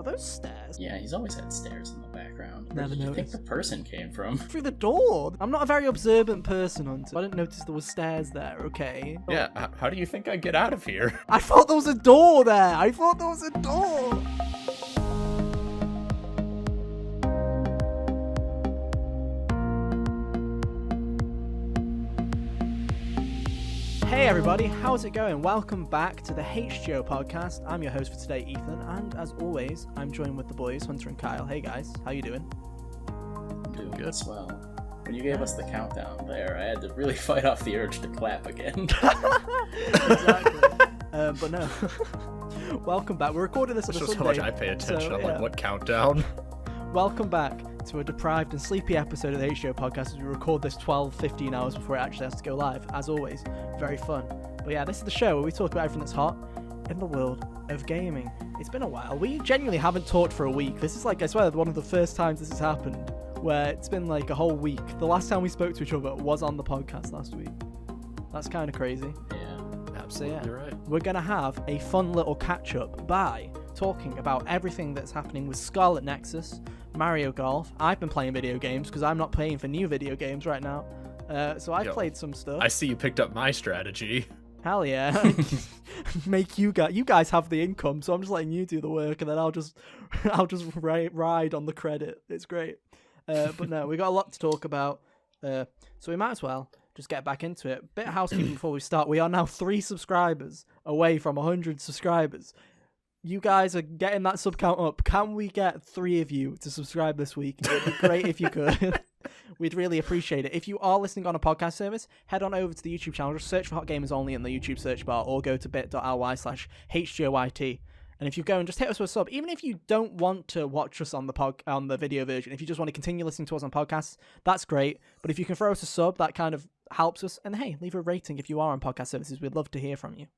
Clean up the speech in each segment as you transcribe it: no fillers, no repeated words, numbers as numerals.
those stairs? Yeah, he's always had stairs in the background. Where Never did you think noticed. the person came from? Through the door. I'm not a very observant person, Hunter. I didn't notice there was stairs there, okay? Yeah, how do you think I get out of here? I thought there was a door there. I thought there was a door. Hey everybody, how's it going? Welcome back to the HGO podcast. I'm your host for today, Ethan, and as always, I'm joined with the boys, Hunter and Kyle. Hey guys, how you doing? Doing good. Swell. When you gave us the countdown there, I had to really fight off the urge to clap again. Exactly. But no. Welcome back. We're recording this on a Shows Sunday. how much I pay attention on yeah. what countdown. Welcome back to a deprived and sleepy episode of the HGO podcast as we record this 15 hours before it actually has to go live. As always, very fun. But yeah, this is the show where we talk about everything that's hot in the world of gaming. It's been a while. We genuinely haven't talked for a week. This is like, I swear, one of the first times this has happened where it's been like a whole week. The last time we spoke to each other was on the podcast last week. That's kind of crazy. Yeah, Absolutely So, yeah. right. We're going to have a fun little catch-up by talking about everything that's happening with Scarlet Nexus, Mario Golf. I've been playing video games because I'm not paying for new video games right now. So I've Yo, played some stuff. I see you picked up my strategy. Hell yeah. Make you guys have the income, so I'm just letting you do the work and then I'll just ride on the credit. It's great. But no, we got a lot to talk about. So we might as well just get back into it. Bit of housekeeping before we start. We are now 3 subscribers away from 100 subscribers. You guys are getting that sub count up. Can we get 3 of you to subscribe this week? It'd be great if you could. We'd really appreciate it. If you are listening on a podcast service, head on over to the YouTube channel. Just search for Hot Gamers Only in the YouTube search bar or go to bit.ly/HGOYT. And if you go and just hit us with a sub, even if you don't want to watch us on the video version, if you just want to continue listening to us on podcasts, that's great. But if you can throw us a sub, that kind of helps us. And hey, leave a rating if you are on podcast services. We'd love to hear from you.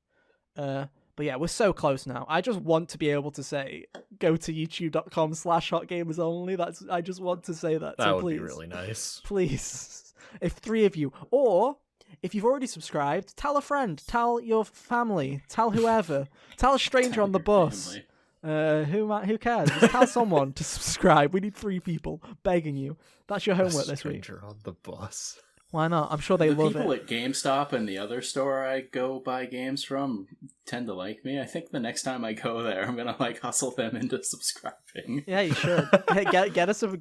But yeah, we're so close now. I just want to be able to say, go to youtube.com/hotgamersonly. I just want to say that. That So would please, be really nice. please, if 3 of you, or if you've already subscribed, tell a friend, tell your family, tell whoever, tell a stranger Tell on the your bus. family. Who cares? Just tell someone to subscribe. We need 3 people, begging you. That's your homework this week. Stranger on the bus. Why not? I'm sure they The love people it. at GameStop and the other store I go buy games from tend to like me. I think the next time I go there, I'm gonna hustle them into subscribing. Yeah, you should. Hey, get us a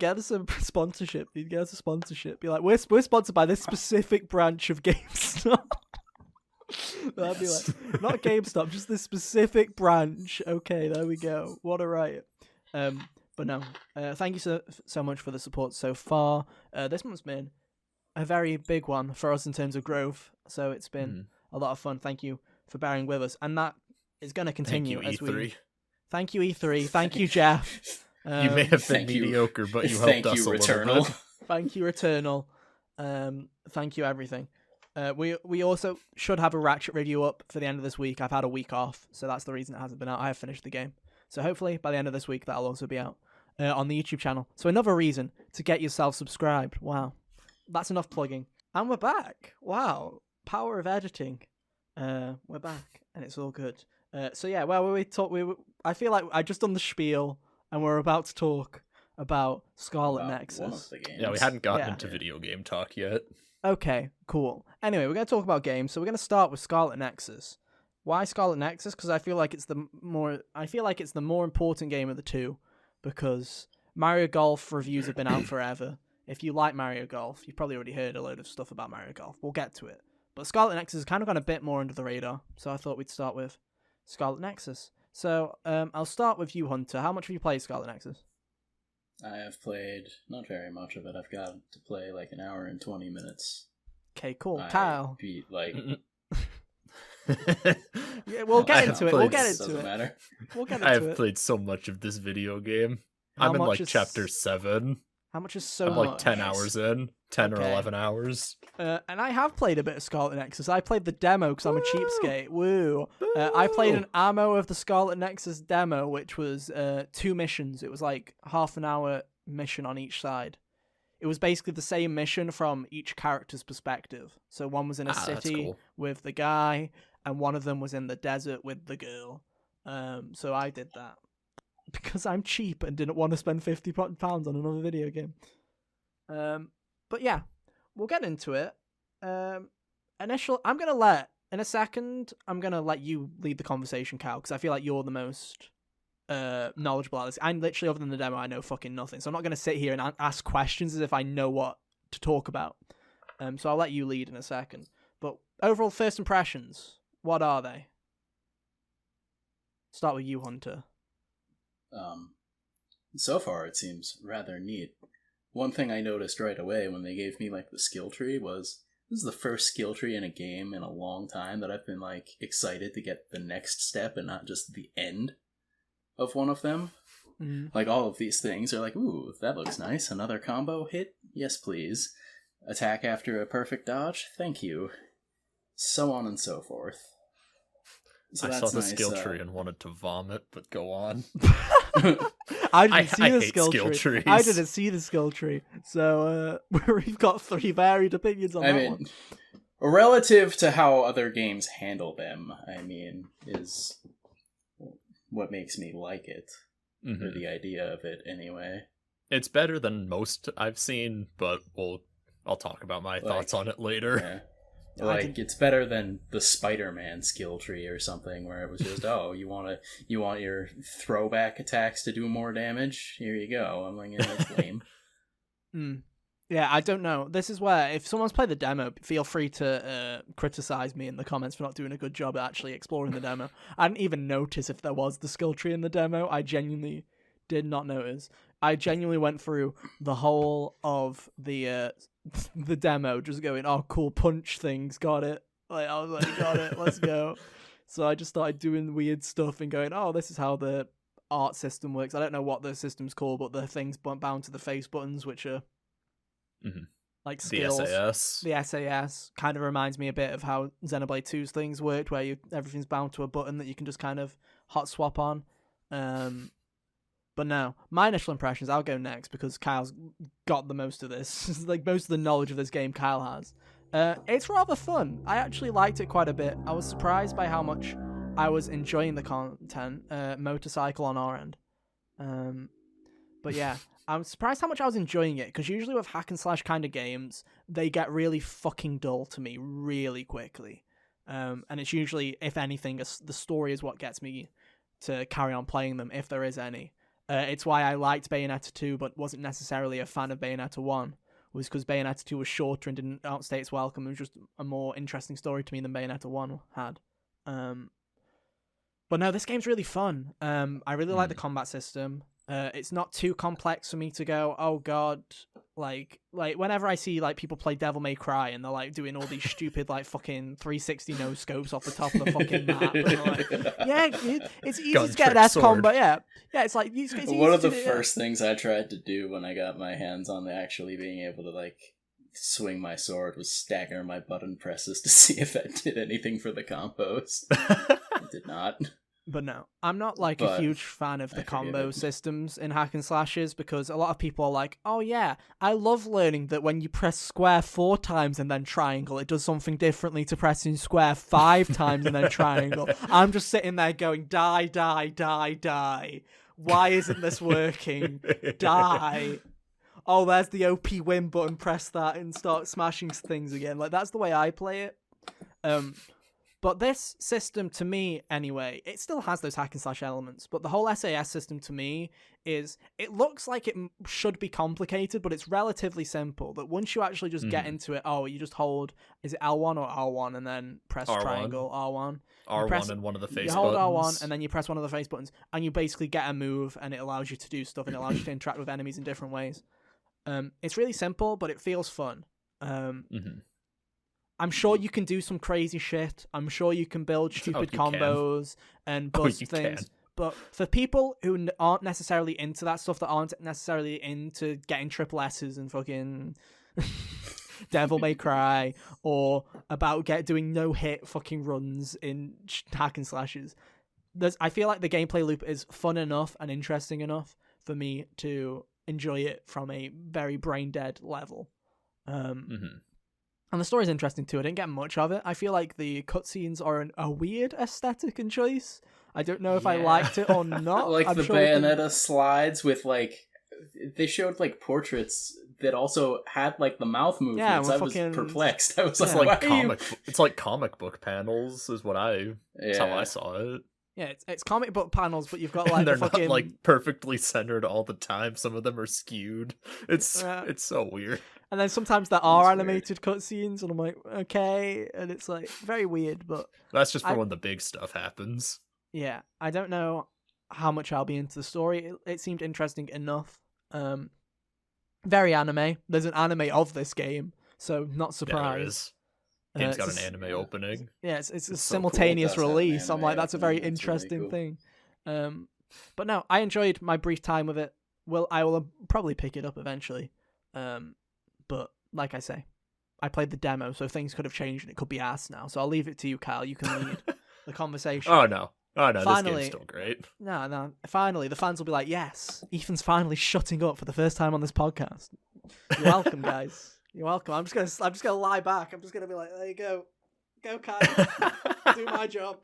sponsorship. You get us a sponsorship. Be like, we're sponsored by this specific branch of GameStop. That'd be like, not GameStop, just this specific branch. Okay, there we go. What a riot. But no, thank you so much for the support so far. This month's been a very big one for us in terms of growth. So it's been a lot of fun. Thank you for bearing with us, and that is going to continue Thank you, E3. Thank you, E3. Thank you, Jeff. You may have been Thank you. mediocre, but you Thank helped us you, a little Returnal. bit. Thank you, Returnal. Thank you, everything. We also should have a Ratchet review up for the end of this week. I've had a week off, so that's the reason it hasn't been out. I have finished the game. So hopefully by the end of this week, that'll also be out on the YouTube channel. So another reason to get yourself subscribed. Wow. That's enough plugging. And we're back. Wow. Power of editing. We're back, and it's all good. So yeah, well, I feel like I just done the spiel, and we're about to talk about Scarlet One Nexus. of the games. Yeah, we hadn't gotten Yeah. into video game talk yet. Okay, cool. Anyway, we're going to talk about games, so we're going to start with Scarlet Nexus. Why Scarlet Nexus? Because I feel like it's the more important game of the two, because Mario Golf reviews have been out forever. If you like Mario Golf, you've probably already heard a load of stuff about Mario Golf. We'll get to it. But Scarlet Nexus has kind of gone a bit more under the radar, so I thought we'd start with Scarlet Nexus. So I'll start with you, Hunter. How much have you played Scarlet Nexus? I have played not very much of it. I've got to play like an hour and 20 minutes. Okay, cool. I Kyle. beat Yeah, we'll get into it. We'll played- get into doesn't it. matter. We'll get I into have it. played so much of this video game. How I'm in much like is- chapter 7. How much is so I'm much? like 10 hours in. 10 Okay. or 11 hours. And I have played a bit of Scarlet Nexus. I played the demo because I'm a cheapskate. Woo! I played an ammo of the Scarlet Nexus demo, which was 2 missions. It was like half an hour mission on each side. It was basically the same mission from each character's perspective. So one was in a That's city cool. with the guy, and one of them was in the desert with the girl. So I did that. because I'm cheap and didn't want to spend £50 on another video game. But yeah, we'll get into it. I'm gonna let you lead the conversation, Cal, because I feel like you're the most knowledgeable at this. I'm literally, other than the demo, I know fucking nothing. So I'm not gonna sit here and ask questions as if I know what to talk about. So I'll let you lead in a second. But overall first impressions, what are they? Start with you, Hunter. So far it seems rather neat. One thing I noticed right away when they gave me like the skill tree was, this is the first skill tree in a game in a long time that I've been like excited to get the next step and not just the end of one of them. Mm. Like all of these things are like, ooh, that looks nice. Another combo hit? Yes, please. Attack after a perfect dodge? Thank you. So on and so forth. So I saw that's the nice, skill tree and wanted to vomit, but go on. I didn't see the hate skill tree. trees. I didn't see the skill tree. So we've got three varied opinions on that one. Relative to how other games handle them, is what makes me like it. Mm-hmm. Or the idea of it, anyway. It's better than most I've seen, but I'll talk about my thoughts on it later. Yeah. It's better than the Spider-Man skill tree or something, where it was just, oh, you want your throwback attacks to do more damage? Here you go. I'm like, yeah, that's lame. Yeah, I don't know. This is where, if someone's played the demo, feel free to criticize me in the comments for not doing a good job at actually exploring the demo. I didn't even notice if there was the skill tree in the demo. I genuinely did not notice. I genuinely went through the whole of the demo just going, oh, cool, punch things, got it. Like, I was like, got it, let's go. So I just started doing weird stuff and going, oh, this is how the art system works. I don't know what the system's called, but the things bound to the face buttons, which are like skills. The SAS kind of reminds me a bit of how Xenoblade 2's things worked, where everything's bound to a button that you can just kind of hot swap on. But no, my initial impressions, I'll go next because Kyle's got the most of this. Like, most of the knowledge of this game Kyle has. It's rather fun. I actually liked it quite a bit. I was surprised by how much I was enjoying the content, motorcycle on our end. But yeah, I'm surprised how much I was enjoying it, because usually with hack and slash kind of games, they get really fucking dull to me really quickly. And it's usually, if anything, the story is what gets me to carry on playing them, if there is any. It's why I liked Bayonetta 2, but wasn't necessarily a fan of Bayonetta 1, was because Bayonetta 2 was shorter and didn't outstay its welcome. It was just a more interesting story to me than Bayonetta 1 had. But no, this game's really fun. I really like the combat system. It's not too complex for me to go, oh god, like whenever I see like people play Devil May Cry and they're like doing all these stupid like fucking 360 no scopes off the top of the fucking map, and like, yeah, it's easy to get an S combo. Yeah, it's like it's one of the first things I tried to do when I got my hands on actually being able to like swing my sword was stagger my button presses to see if that did anything for the combos. It did not. But no, I'm not like a huge fan of the combo systems in hack and slashes, because a lot of people are like, oh yeah, I love learning that when you press square 4 times and then triangle, it does something differently to pressing square 5 times and then triangle. I'm just sitting there going, die, die, die, die. Why isn't this working? Die. Oh, there's the OP win button, press that and start smashing things again. Like, that's the way I play it. But this system, to me, anyway, it still has those hack and slash elements, but the whole SAS system, to me, it looks like it should be complicated, but it's relatively simple, that once you actually just get into it, you just hold, is it L1 or R1, and then press R1. Triangle, R1. R1 and one of the face buttons. You hold R1, and then you press one of the face buttons, and you basically get a move, and it allows you to do stuff, and it allows you to interact with enemies in different ways. It's really simple, but it feels fun. I'm sure you can do some crazy shit. I'm sure you can build stupid combos and bust things. Can. But for people who aren't necessarily into that stuff, that aren't necessarily into getting triple S's and fucking Devil May Cry, or about doing no-hit fucking runs in hack and slashes, I feel like the gameplay loop is fun enough and interesting enough for me to enjoy it from a very brain-dead level. And the story's interesting too. I didn't get much of it. I feel like the cutscenes are a weird aesthetic and choice. I don't know if I Yeah. liked it or not. Like I'm the sure we can- Bayonetta slides with like they showed like portraits that also had like the mouth movements. we're I was fucking- perplexed. I was It's Yeah. like, like why are you... it's like comic book panels is what that's how I saw it. Yeah, it's comic book panels, but you've got like And they're the fucking not like perfectly centered all the time. Some of them are skewed. It's Yeah. it's so weird. and then sometimes there are weird. animated cutscenes, and I'm like, okay, and it's like very weird, but That's just for I- when the big stuff happens. yeah, I don't know how much I'll be into the story. It seemed interesting enough. Very anime. There's an anime of this game, so not Yeah, there surprised. is. Game's got it's an a- anime opening. Yeah, it's a so cool. simultaneous It does have an release. I'm anime like, that's a very opening, it's really interesting cool. thing. But no, I enjoyed my brief time with it. I will probably pick it up eventually. But like I say, I played the demo, so things could have changed and it could be ass now. So I'll leave it to you, Kyle. You can lead the conversation. Oh no, this Finally- game's still great. No. Finally, the fans will be like, yes, Ethan's finally shutting up for the first time on this podcast. You're welcome, guys. You're welcome. I'm just gonna lie back. I'm just gonna be like, there you go, Kyle, do my job.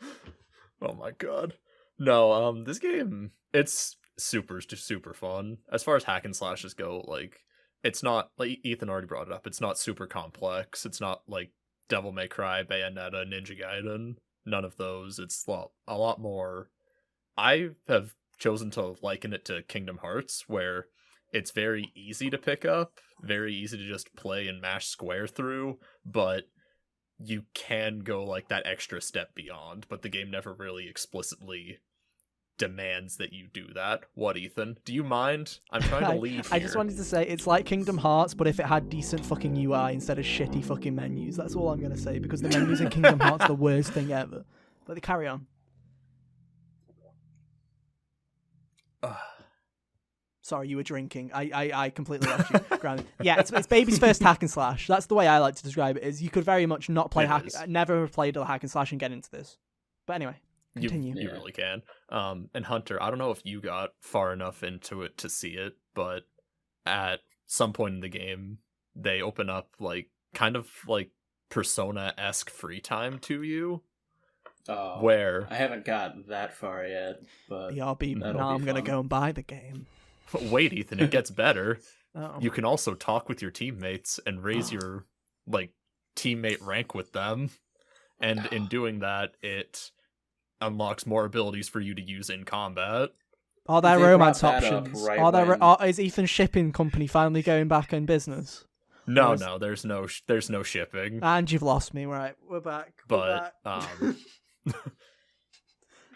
Oh my god. No, this game, it's super fun. As far as hack and slashes go, like, it's not, like Ethan already brought it up, it's not super complex. It's not like Devil May Cry, Bayonetta, Ninja Gaiden. None of those. It's a lot more. I have chosen to liken it to Kingdom Hearts, where it's very easy to pick up, very easy to just play and mash square through, but you can go like that extra step beyond, but the game never really explicitly demands that you do that. What, Ethan? Do you mind? I'm trying to lead I just here. wanted to say it's like Kingdom Hearts, but if it had decent fucking UI instead of shitty fucking menus. That's all I'm gonna say, because the menus in Kingdom Hearts are the worst thing ever. But they carry on. Sorry, you were drinking. I completely lost you. Grounded. Yeah, it's baby's first hack and slash. That's the way I like to describe it. Is you could very much not play It is. never have played a hack and slash and get into this. But anyway, You continue. Yeah. really can. And Hunter, I don't know if you got far enough into it to see it, but at some point in the game, they open up like kind of like Persona-esque free time to you, Oh, where I haven't got that far yet, but BRB. that'll Now be I'm gonna fun. go and buy the game. wait, Ethan, it gets better. Oh. You can also talk with your teammates and raise your like teammate rank with them, and in doing that, it unlocks more abilities for you to use in combat. Are there They romance brought that up options? right Are there? when- Is Ethan's shipping company finally going back in business? No, Whereas- no, there's no shipping. And you've lost me. Right, we're back. But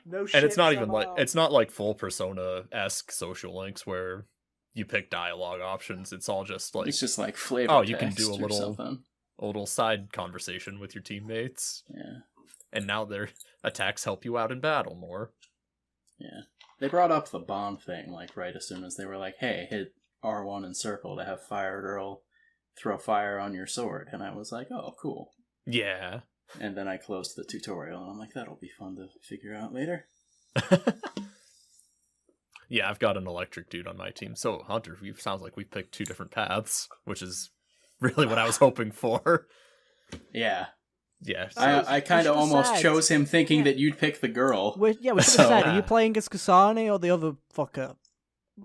No shit. and it's not even like it's not like full Persona-esque social links where you pick dialogue options. It's all just like it's just like flavor. oh, you can do text a or little- something. a little side conversation with your teammates, Yeah, and now their attacks help you out in battle more. yeah. They brought up the bomb thing like right as soon as they were like, "Hey, hit R1 and circle to have Fire Girl throw fire on your sword," and I was like, "Oh, cool." Yeah. And then I closed the tutorial, and I'm like, "That'll be fun to figure out later." Yeah, I've got an electric dude on my team. So, Hunter, sounds like we've picked two different paths, which is really what I was hoping for. Yeah, Yeah. I kind should've of almost said. chose him thinking Yeah. that you'd pick the girl. we should have So- said. Are you playing as Kasane or the other fucker?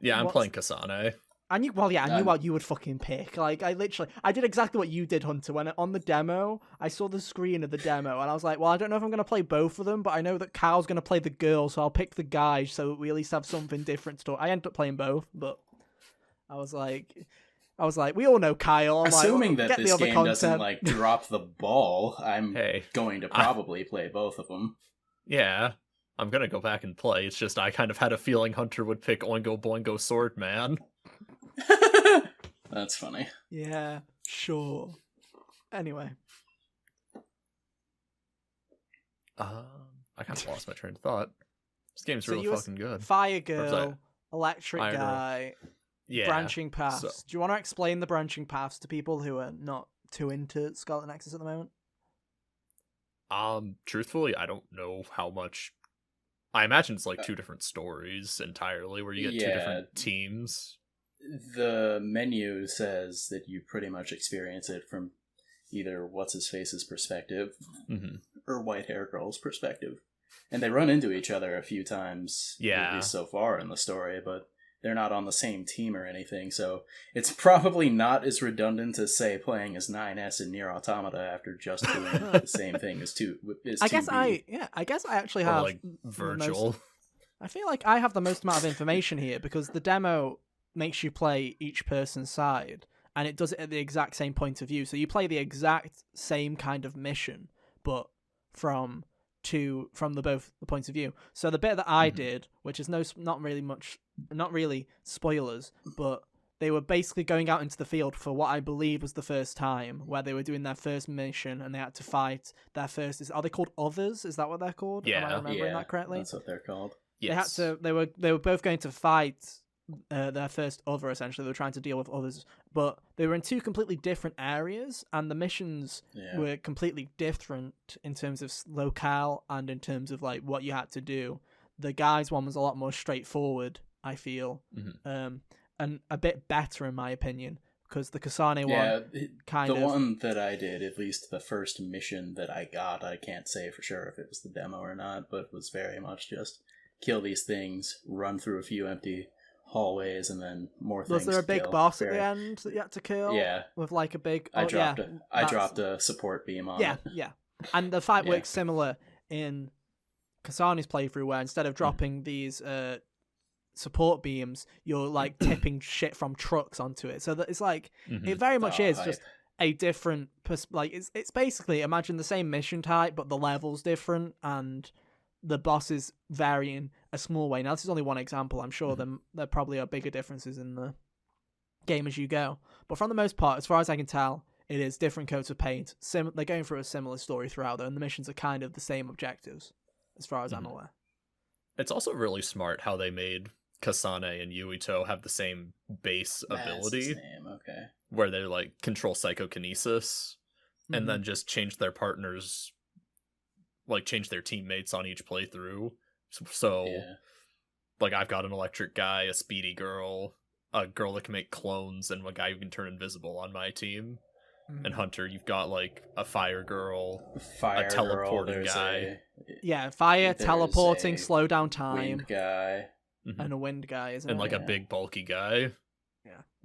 Yeah, I'm What's- playing Kasane. I knew I'm- what you would fucking pick. Like, I did exactly what you did, Hunter. When on the demo, I saw the screen of the demo, and I was like, well, I don't know if I'm gonna play both of them, but I know that Cal's gonna play the girl, so I'll pick the guy, so we at least have something different to talk. I ended up playing both, but I was like, we all know Kyle. I'm Assuming like, that get the this other game content. doesn't like drop the ball, I'm Hey. going to probably play both of them. Yeah. I'm gonna go back and play. It's just I kind of had a feeling Hunter would pick Oingo Boingo Sword Man. That's funny. Yeah, sure. Anyway, I kind of lost my train of thought. This game's So really you were fucking good. Fire that? Girl, Electric Fire Girl. Guy, Yeah. branching paths. so- Do you want to explain the branching paths to people who are not too into Scarlet Nexus at the moment? Truthfully, I don't know how much. I imagine it's like two different stories entirely, where you get two Yeah. different teams. The menu says that you pretty much experience it from either what's his face's perspective Hmm. or white hair girl's perspective. And they run into each other a few times, at Yeah. least so far in the story, but they're not on the same team or anything, so it's probably not as redundant as, say, playing as 9S in Nier Automata after just doing the same thing as 2B. I guess I actually Or have like the virtual. most, I feel like I have the most amount of information here because the demo makes you play each person's side, and it does it at the exact same point of view. So you play the exact same kind of mission, but from both the points of view. So the bit that I did, which is not really spoilers, but they were basically going out into the field for what I believe was the first time, where they were doing their first mission and they had to fight their first. Are they called others? Is that what they're called? Am I Yeah. remembering that correctly? That's what they're called. Yes. They were both going to fight their first other. Essentially, they were trying to deal with others, but they were in two completely different areas, and the missions were completely different in terms of locale and in terms of like what you had to do. The guys' one was a lot more straightforward, I feel, and a bit better in my opinion, because the Kasane one one that I did, at least the first mission that I got, I can't say for sure if it was the demo or not, but was very much just kill these things, run through a few empty hallways, and then more things. Was there a big boss at the end that you had to kill? Yeah, with like a big. I dropped a support beam on it. Yeah, and the fight works similar in Kasane's playthrough, where instead of dropping these support beams, you're like tipping shit from trucks onto it. So that it's like it very much is hype. just a different it's basically imagine the same mission type, but the levels different and the bosses vary in a small way. Now this is only one example. I'm sure there probably are bigger differences in the game as you go, but for the most part, as far as I can tell, it is different coats of paint. They're going through a similar story throughout, though, and the missions are kind of the same objectives, as far as I'm aware. It's also really smart how they made Kasane and Yuito have the same base ability. His name. Okay. Where they like control psychokinesis and then just change their partners, like change their teammates on each playthrough. So like I've got an electric guy, a speedy girl, a girl that can make clones, and a guy who can turn invisible on my team. And Hunter, you've got like a fire girl, a teleporting guy. Fire, teleporting, slow down time. Wind guy. And a wind guy, isn't it? And like a big bulky guy.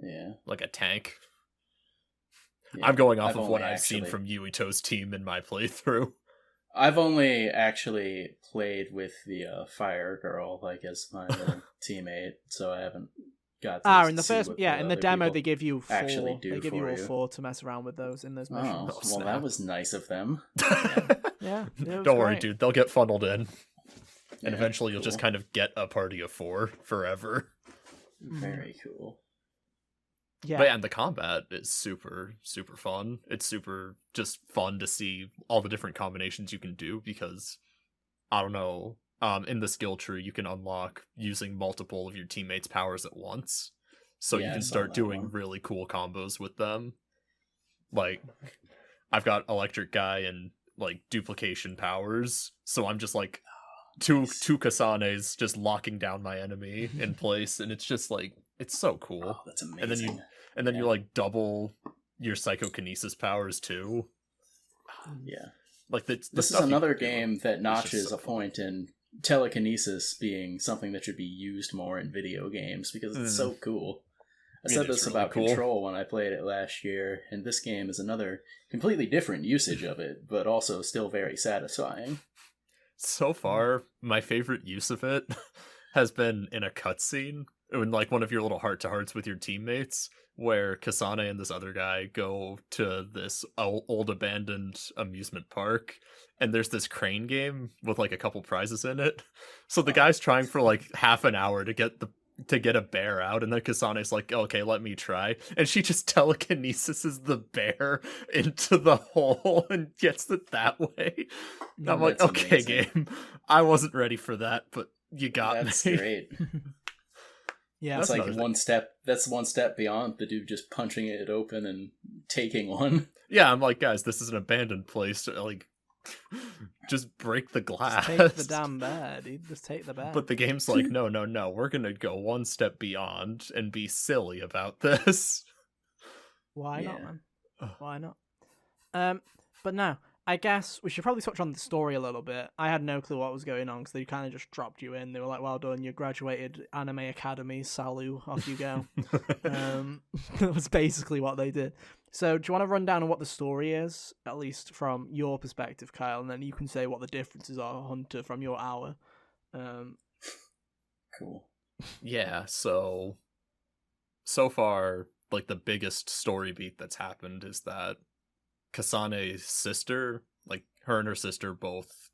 Yeah. Like a tank. Yeah. I'm going off of what I've seen from Yuito's team in my playthrough. I've only actually played with the fire girl, like as my teammate, so I haven't got to in the first in the demo they give you 4. Actually they give you all 4 to mess around with those in those missions. Oh, well, that was nice of them. Yeah. Don't worry, dude. They'll get funneled in. And eventually you'll just kind of get a party of 4 forever. Very cool. Yeah. But and the combat is super, super fun. It's super just fun to see all the different combinations you can do because, I don't know, in the skill tree you can unlock using multiple of your teammates' powers at once. So you can start doing really cool combos with them. Like, I've got electric guy and like duplication powers, so I'm just like two Kasanes just locking down my enemy in place, and it's just like it's so cool. Oh, that's amazing. And then you like double your psychokinesis powers too. Yeah. Like this is another game that notches a point in telekinesis being something that should be used more in video games because it's so cool. I said this really about Control when I played it last year, and this game is another completely different usage of it, but also still very satisfying. So far, my favorite use of it has been in a cutscene, in like one of your little heart-to-hearts with your teammates, where Kasane and this other guy go to this old abandoned amusement park, and there's this crane game with like a couple prizes in it. So the guy's trying for like half an hour to get a bear out, and then Kasane's like, okay, let me try. And she just telekinesises the bear into the hole and gets it that way. And I'm like, okay, game. I wasn't ready for that, but you got me. That's great. Yeah, that's like one step. That's one step beyond the dude just punching it open and taking one. Yeah, I'm like, guys, this is an abandoned place. Like, just break the glass. Just take the damn bear, dude. Just take the bear. But the game's like, no. We're gonna go one step beyond and be silly about this. Why not, man? Why not? But now I guess we should probably touch on the story a little bit. I had no clue what was going on because they kind of just dropped you in. They were like, "Well done, you graduated Anime Academy, salut, off you go." That was basically what they did. So, do you want to run down on what the story is, at least from your perspective, Kyle, and then you can say what the differences are, Hunter, from your hour. Cool. Yeah, so far, like the biggest story beat that's happened is that Kasane's sister, like her and her sister both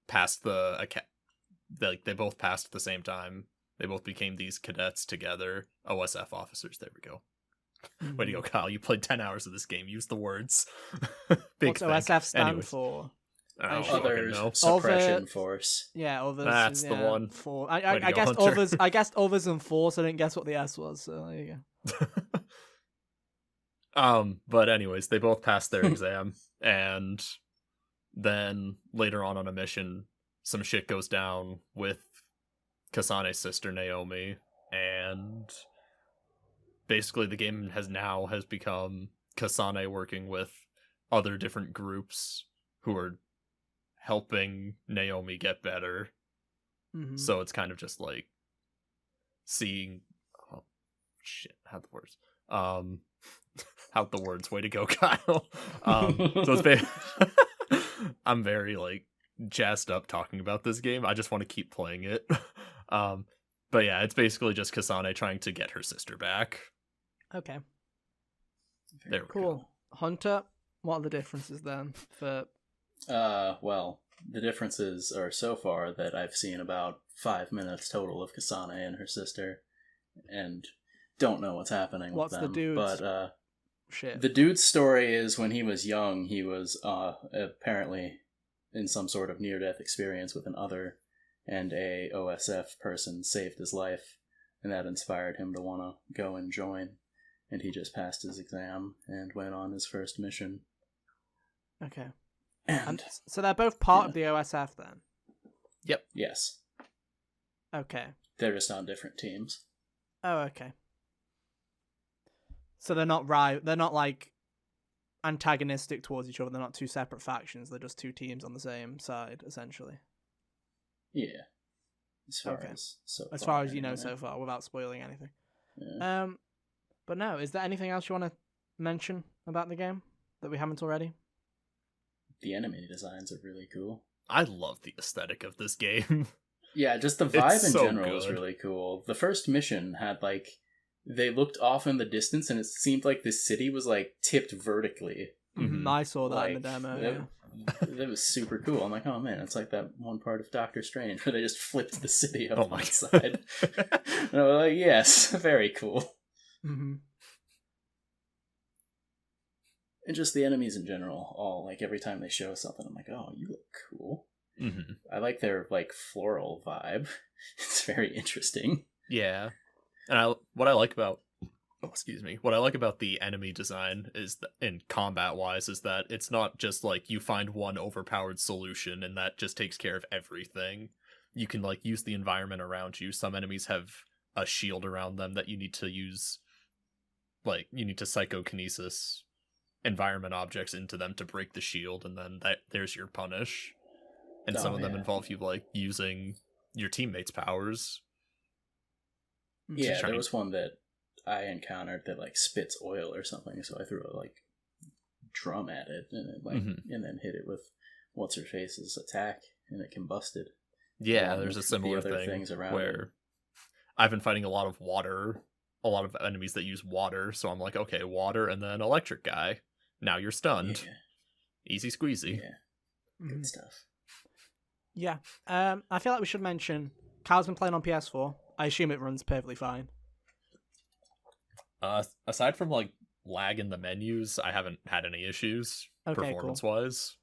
passed they both passed at the same time. They both became these cadets together, OSF officers. There we go. Mm-hmm. Way to go, Kyle. You played 10 hours of this game. Use the words. What's OSF stand Anyways. for? I don't Other fucking know. Suppression Force. Yeah, others. That's the one. For Way I to go, guessed Hunter. others. I guessed others and force. I didn't guess what the S was. So there you go. But anyways, they both passed their exam, and then later on a mission, some shit goes down with Kasane's sister Naomi, and basically the game has become Kasane working with other different groups who are helping Naomi get better. Mm-hmm. So it's kind of just like seeing how the words, way to go, Kyle. So it's I'm very like jazzed up talking about this game. I just want to keep playing it. But yeah, it's basically just Kasane trying to get her sister back. Okay. There we Cool. go. Hunter, what are the differences then for? Well, the differences are so far that I've seen about 5 minutes total of Kasane and her sister, and don't know what's happening What's with the them. dude's But shit? the dude's story is when he was young, he was apparently in some sort of near-death experience with an other, and a OSF person saved his life, and that inspired him to want to go and join. And he just passed his exam and went on his first mission. Okay. And So they're both part of the OSF then? Yep. yes, Okay. they're just on different teams. Oh, okay. So they're not they're not like antagonistic towards each other. They're not two separate factions. They're just two teams on the same side, essentially. Yeah. As far Okay. as far as you know anyway. so far, without spoiling anything. Yeah. But no, is there anything else you want to mention about the game that we haven't already? The enemy designs are really cool. I love the aesthetic of this game. Yeah, just the vibe It's in so general is good. really cool. The first mission had like they looked off in the distance and it seemed like the city was like tipped vertically. Mm-hmm. I saw that in the Like, demo. that, Yeah. that was super cool. I'm like, oh man, it's like that one part of Doctor Strange where they just flipped the city up Oh on my its side. And I was like, yes, very cool. Mm-hmm. And just the enemies in general, all like every time they show something, I'm like, oh, you look cool. Mm-hmm. I like their like floral vibe. It's very interesting. Yeah, and what I like about the enemy design is that, in combat wise, is that it's not just like you find one overpowered solution and that just takes care of everything. You can like use the environment around you. Some enemies have a shield around them that you need to use, like you need to psychokinesis environment objects into them to break the shield, and then there's your punish. And some of them involve you like using your teammates' powers. Yeah, there was one that I encountered that like spits oil or something, so I threw a like drum at it and it like and then hit it with what's her face's attack and it combusted. Yeah, there's a similar the other thing things around where it. I've been fighting a lot of enemies that use water, so I'm like, okay, water and then electric guy. Now you're stunned. Yeah. Easy squeezy. Yeah. Good stuff. Yeah. I feel like we should mention Kyle's been playing on PS4. I assume it runs perfectly fine. Aside from like lag in the menus, I haven't had any issues performance wise.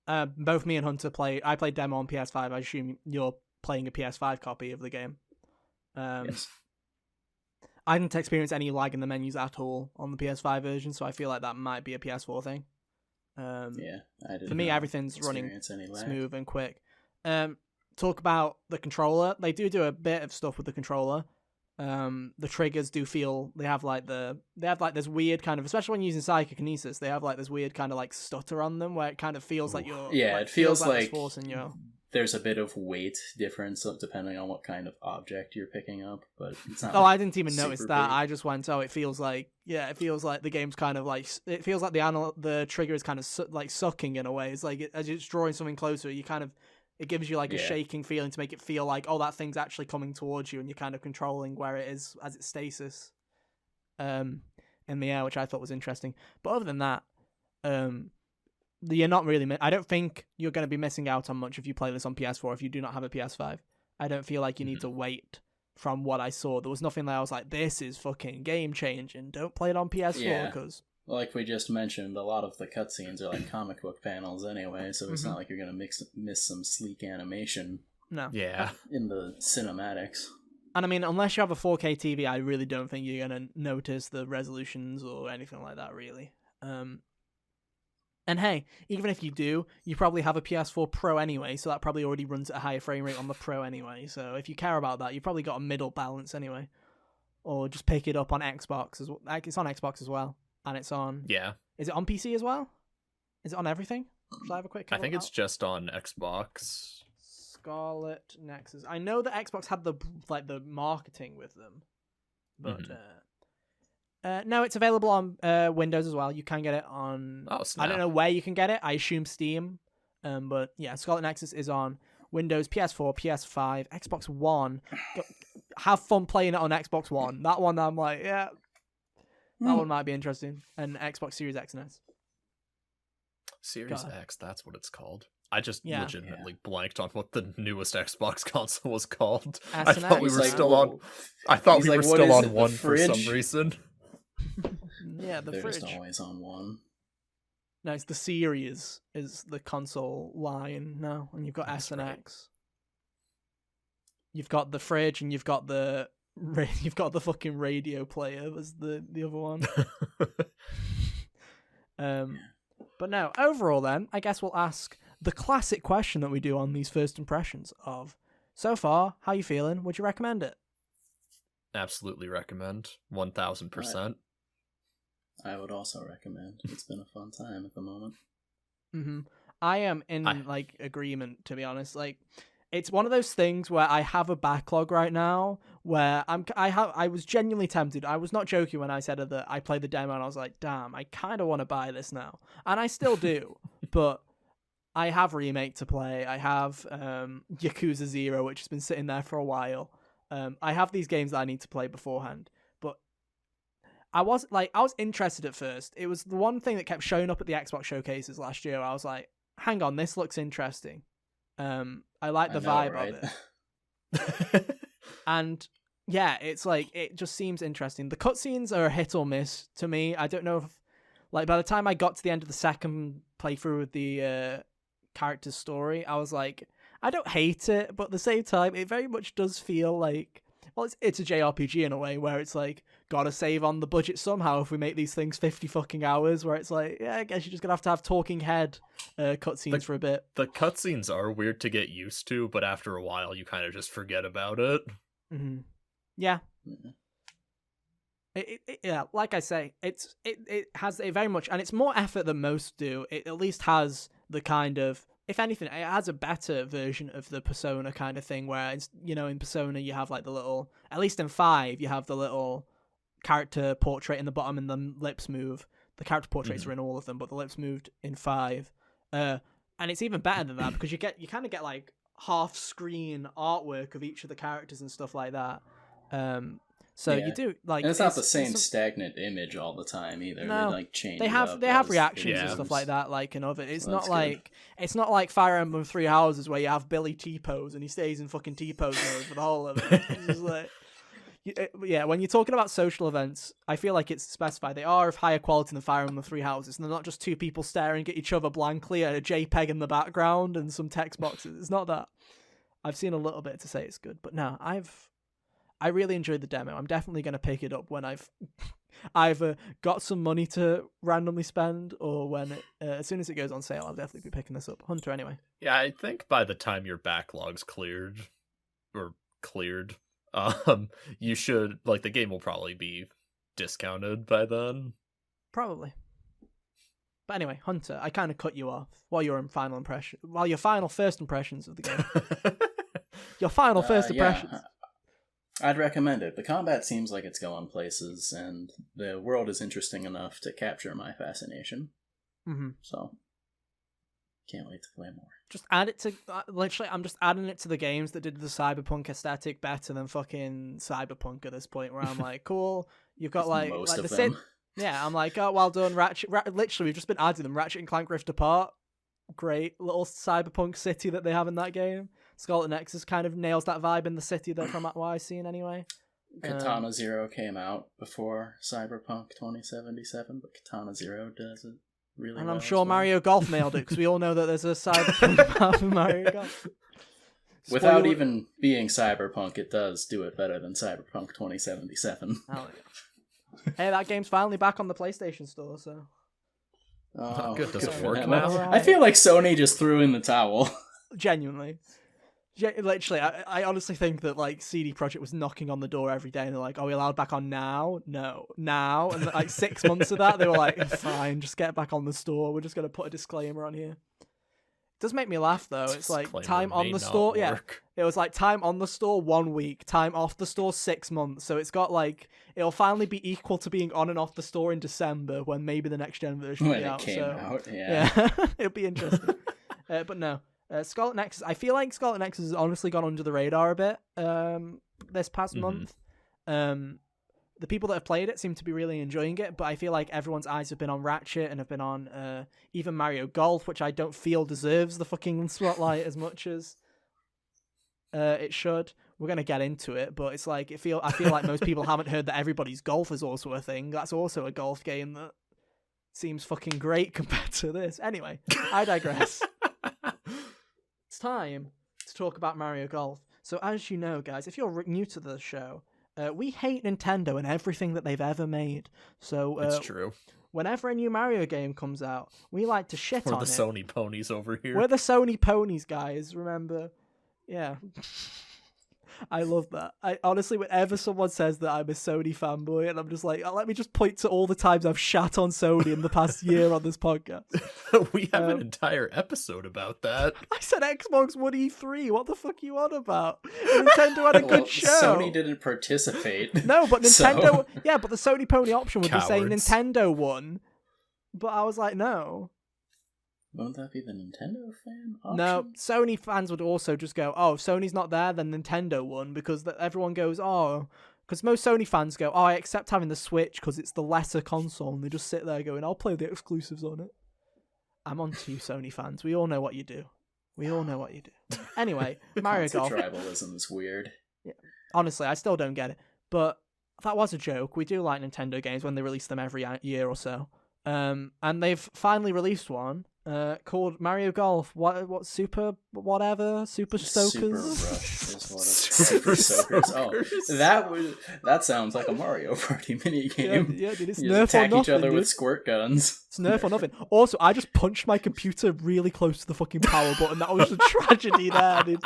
Both me and Hunter I played demo on PS5. I assume you're playing a PS5 copy of the game. Yes. I didn't experience any lag in the menus at all on the PS5 version, so I feel like that might be a PS4 thing. Yeah, I didn't. For me, everything's running any lag. smooth and quick. Talk about the controller. They do a bit of stuff with the controller. The triggers do feel they have like this weird kind of, especially when using psychokinesis, they have like this weird kind of like stutter on them where it kind of feels like you're Yeah, like, it feels like like it's forcing you. there's a bit of weight difference depending on what kind of object you're picking up, but it's not. Oh, like, I didn't even notice super that. big. I just went, oh, it feels like the game's kind of like, it feels like the trigger is kind of like sucking in a way. It's like as it's drawing something closer, you kind of, it gives you like a shaking feeling to make it feel like, oh, that thing's actually coming towards you, and you're kind of controlling where it is as it's stasis in the air, which I thought was interesting. But other than that, you're not really. I don't think you're going to be missing out on much if you play this on PS4 if you do not have a PS5. I don't feel like you need to wait. From what I saw, there was nothing that I was like, this is fucking game changing. Don't play it on PS4 because. Like we just mentioned, a lot of the cutscenes are like comic book panels anyway, so it's not like you're gonna miss some sleek animation. No. Yeah. In the cinematics. And I mean, unless you have a 4K TV, I really don't think you're gonna notice the resolutions or anything like that, really. And hey, even if you do, you probably have a PS4 Pro anyway, so that probably already runs at a higher frame rate on the Pro anyway. So if you care about that, you've probably got a middle balance anyway. Or just pick it up on Xbox as well. Like, it's on Xbox as well. And it's on... Yeah. Is it on PC as well? Is it on everything? Shall I have a quick... I think it's just on Xbox. Scarlet Nexus. I know that Xbox had the marketing with them. But... no, it's available on Windows as well. You can get it on... Oh, snap. I don't know where you can get it. I assume Steam. But yeah, Scarlet Nexus is on Windows, PS4, PS5, Xbox One. Have fun playing it on Xbox One. That one, I'm like, yeah, that one might be interesting. And Xbox Series X and S. Series God. X, that's what it's called. I just legitimately blanked on what the newest Xbox console was called. I thought we were still on. I thought we were still on one for some reason. Yeah, the They're fridge. just always on one. No, it's the Series is the console line now, and you've got That's S and right. X. You've got the fridge, and you've got the fucking radio player. Was the other one? But no. Overall, then I guess we'll ask the classic question that we do on these first impressions of. So far, how you feeling? Would you recommend it? Absolutely recommend. 1000%. I would also recommend. It's been a fun time at the moment. I am in agreement, to be honest. Like, it's one of those things where I have a backlog right now where I was genuinely tempted. I was not joking when I said that I played the demo and I was like, damn, I kind of want to buy this now. And I still do, but I have Remake to play. I have Yakuza 0, which has been sitting there for a while. I have these games that I need to play beforehand. But I was interested at first. It was the one thing that kept showing up at the Xbox showcases last year. I was like, hang on, this looks interesting. I like the vibe of it. And yeah, it's like, it just seems interesting. The cutscenes are a hit or miss to me. I don't know if, like, by the time I got to the end of the second playthrough with the character's story, I was like, I don't hate it, but at the same time, it very much does feel like, well, it's a JRPG in a way where it's like, gotta save on the budget somehow if we make these things 50 fucking hours, where it's like, yeah, I guess you're just gonna have talking head cutscenes for a bit. The cutscenes are weird to get used to, but after a while, you kind of just forget about it. Mm-hmm. Yeah. Yeah, like I say, it has a very much, and it's more effort than most do. It at least has the kind of, if anything, it has a better version of the Persona kind of thing, where it's, in Persona you have like the little, at least in 5, you have the little character portrait in the bottom and the lips move. The character portraits are in all of them, but the lips moved in 5. And it's even better than that because you kind of get like half screen artwork of each of the characters and stuff like that. So you do like, and it's not the same stagnant image all the time either. No, they like change. They have reactions and stuff like that, like in other. It's not like Fire Emblem Three Houses where you have Billy T-pose and he stays in fucking T-pose mode for the whole of it. It's just like, yeah, when you're talking about social events, I feel like it's specified they are of higher quality than Fire Emblem Three Houses, and they're not just two people staring at each other blankly and a JPEG in the background and some text boxes. It's not that. I've seen a little bit to say it's good, but no, I really enjoyed the demo. I'm definitely going to pick it up when I've either got some money to randomly spend or when as soon as it goes on sale, I'll definitely be picking this up. Hunter, anyway. Yeah, I think by the time your backlog's cleared, you should like the game will probably be discounted by then. Probably. But anyway, Hunter, I kind of cut you off while your final first impressions of the game. Your final first impressions. I'd recommend it. The combat seems like it's going places, and the world is interesting enough to capture my fascination. Mm-hmm. So, can't wait to play more. Just add it to literally. I'm just adding it to the games that did the cyberpunk aesthetic better than fucking cyberpunk at this point. Where I'm like, cool, you've got Most of the them. Yeah, I'm like, oh, well done, Ratchet. Literally, we've just been adding them. Ratchet and Clank Rift Apart, great little cyberpunk city that they have in that game. Scarlet Nexus kind of nails that vibe in the city that from what I've seen anyway. Katana Zero came out before Cyberpunk 2077, but Katana Zero does it really well. And I'm sure Mario Golf nailed it, because we all know that there's a cyberpunk map in Mario Golf. Without even being Cyberpunk, it does do it better than Cyberpunk 2077. Oh, yeah. Hey, that game's finally back on the PlayStation Store, so... Oh, good. Does it good work for them. now? I feel like Sony just threw in the towel. Genuinely. Literally, I honestly think that like CD Projekt was knocking on the door every day, and they're like, "Are we allowed back on now? No, now." And like 6 months of that, they were like, "Fine, just get back on the store. We're just gonna put a disclaimer on here." It does make me laugh though. It's like time on the store. Yeah, it was like time on the store 1 week, time off the store 6 months. So it's got like it'll finally be equal to being on and off the store in December when maybe the next gen version will be out. Yeah, it'll be interesting. But no. Scarlet Nexus, I feel like Scarlet Nexus has honestly gone under the radar a bit this past month. The people that have played it seem to be really enjoying it, but I feel like everyone's eyes have been on Ratchet and have been on even Mario Golf, which I don't feel deserves the fucking spotlight as much as it should. We're going to get into it, but it's like I feel like most people haven't heard that Everybody's Golf is also a thing. That's also a golf game that seems fucking great compared to this. Anyway, I digress. It's time to talk about Mario Golf. So as you know, guys, if you're new to the show, we hate Nintendo and everything that they've ever made. So it's true. Whenever a new Mario game comes out, we like to shit on it. We're the Sony ponies over here. We're the Sony ponies, guys. Remember? Yeah. I love that. I honestly, whenever someone says that I'm a Sony fanboy, and I'm just like, let me just point to all the times I've shat on Sony in the past year on this podcast. We have an entire episode about that. I said Xbox One E3. What the fuck are you on about? Nintendo had a good show. Sony didn't participate. No, but Nintendo... Yeah, but the Sony pony option would Cowards. be saying Nintendo won. But I was like, no. Won't that be the Nintendo fan option? No, Sony fans would also just go, oh, if Sony's not there, then Nintendo won, because everyone goes, oh... Because most Sony fans go, oh, I accept having the Switch because it's the lesser console, and they just sit there going, I'll play the exclusives on it. I'm on to you, Sony fans. We all know what you do. Anyway, Mario Golf. Tribalism is weird. Yeah. Honestly, I still don't get it. But that was a joke. We do like Nintendo games when they release them every year or so. And they've finally released one called Mario Golf. What Super whatever Super Stokers? Super Rush is what it's Super Stokers. Oh, that sounds like a Mario Party mini game. Yeah, dude, it's you Nerf attack or nothing, each other dude. with squirt guns. It's Nerf or nothing. Also, I just punched my computer really close to the fucking power button. That was a tragedy there, dude.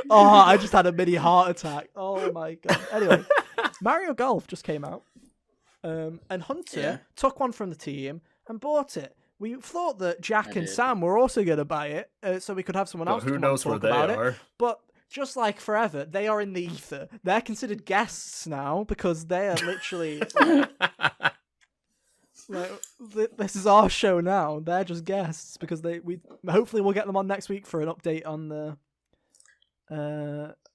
Oh, I just had a mini heart attack. Oh my god. Anyway, Mario Golf just came out. And Hunter took one from the team and bought it. We thought that Jack and Sam were also going to buy it, so we could have someone else who come knows on and where talk they about are. it. But just like forever, they are in the ether. They're considered guests now because they are literally... this is our show now. They're just guests because hopefully we'll get them on next week for an update on the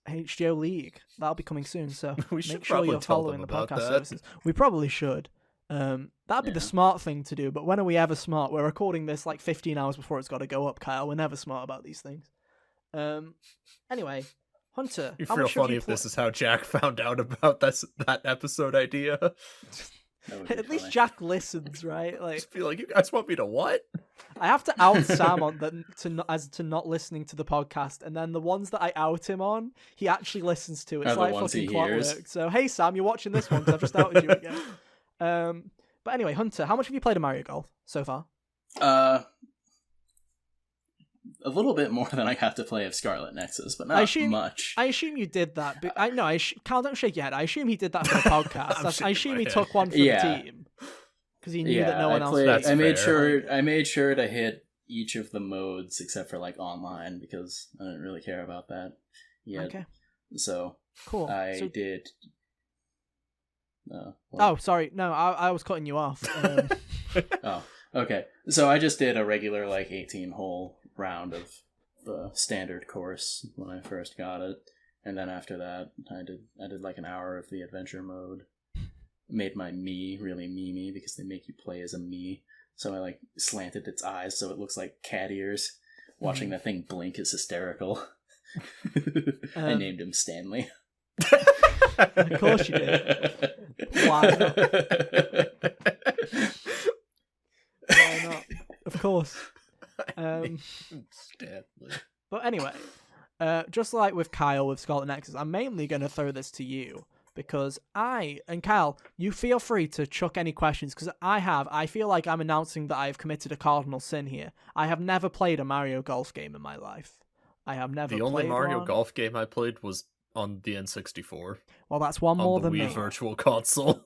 HGO League. That'll be coming soon, so we should make sure you're following the podcast services. We probably should. That'd be the smart thing to do, but when are we ever smart? We're recording this like 15 hours before it's got to go up, Kyle. We're never smart about these things. Anyway, Hunter, you feel funny if this is how Jack found out about that episode idea. At least Jack listens, right? Like, just be like, you guys want me to what? I have to out Sam on that as to not listening to the podcast, and then the ones that I out him on, he actually listens to. It's like fucking clockwork. So hey Sam, you're watching this one because I've just outed you again. But anyway, Hunter, how much have you played of Mario Golf so far? a little bit more than I got to play of Scarlet Nexus, but not much. I assume you did that. But Carl, don't shake your head. I assume he did that for the podcast. I assume he took one for the team because he knew that no one else. I made sure to hit each of the modes except for like online because I didn't really care about that yet. Okay. So cool. I did. Sorry. No, I was cutting you off. Oh, okay. So I just did a regular like 18-hole round of the standard course when I first got it, and then after that I did like an hour of the adventure mode. Made my Mii really memey because they make you play as a Mii, so I like slanted its eyes so it looks like cat ears. Watching that thing blink is hysterical. I named him Stanley. Of course you did. Why not? Of course. But anyway, just like with Kyle with Scarlet Nexus, I'm mainly going to throw this to you because and Kyle, you feel free to chuck any questions because I feel like I'm announcing that I've committed a cardinal sin here. I have never played a Mario Golf game in my life. I have never played The only Mario one. Golf game I played was on the N64. Well, that's one more than me. On the Wii Virtual Console.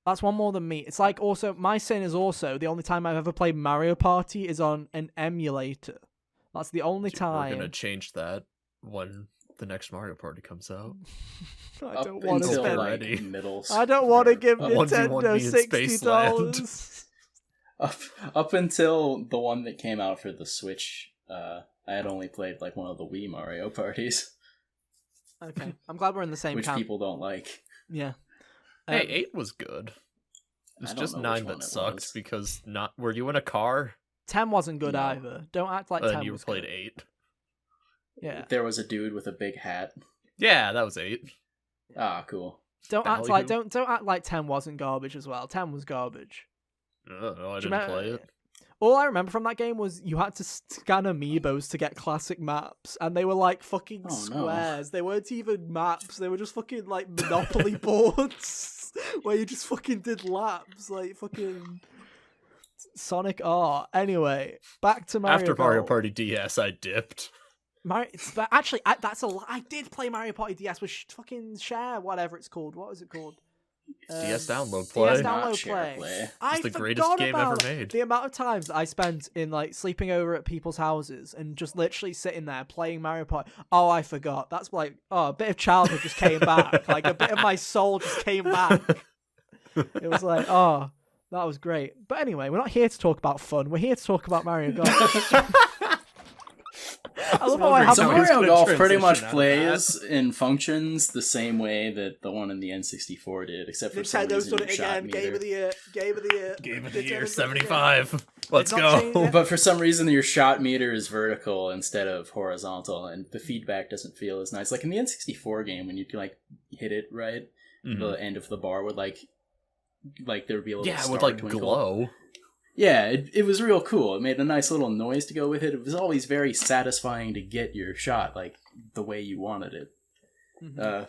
That's one more than me. It's like also, my sin is also the only time I've ever played Mario Party is on an emulator. That's the only time. We're going to change that when the next Mario Party comes out. I don't want to spend already. I don't want to give Nintendo $60. Up until the one that came out for the Switch, I had only played like one of the Wii Mario parties. Okay, I'm glad we're in the same which camp. people don't like. Yeah. Hey, 8 was good. It's just 9 that sucked because were you in a car? 10 wasn't good either. Don't act like 10 you was played good. 8. Yeah. There was a dude with a big hat. Yeah, that was 8. Ah, cool. Don't act like 10 wasn't garbage as well. 10 was garbage. No, I didn't play it. All I remember from that game was you had to scan amiibos to get classic maps, and they were like fucking squares. They weren't even maps. They were just fucking like Monopoly boards where you just fucking did laps, like fucking Sonic art. Anyway, back to Mario. After Mario Party DS, I dipped. But actually, that's a lie. I did play Mario Party DS with fucking Share, whatever it's called. What is it called? DS Download Play. DS Download Play. It's the greatest game ever made. The amount of times I spent in like sleeping over at people's houses and just literally sitting there playing Mario Party. Oh, I forgot. That's like, a bit of childhood just came back. Like a bit of my soul just came back. It was like, that was great. But anyway, we're not here to talk about fun. We're here to talk about Mario Golf. I love how I have Mario Golf pretty much plays and functions the same way that the one in the N64 did, except for Nintendo's done it again. Game of the year. Game of the year 75. Let's go. But for some reason, your shot meter is vertical instead of horizontal, and the feedback doesn't feel as nice. Like in the N64 game, when you like hit it right, the end of the bar would like there would be a little star would like twinkle. Glow. Yeah, it was real cool. It made a nice little noise to go with it. It was always very satisfying to get your shot, like, the way you wanted it. Mm-hmm.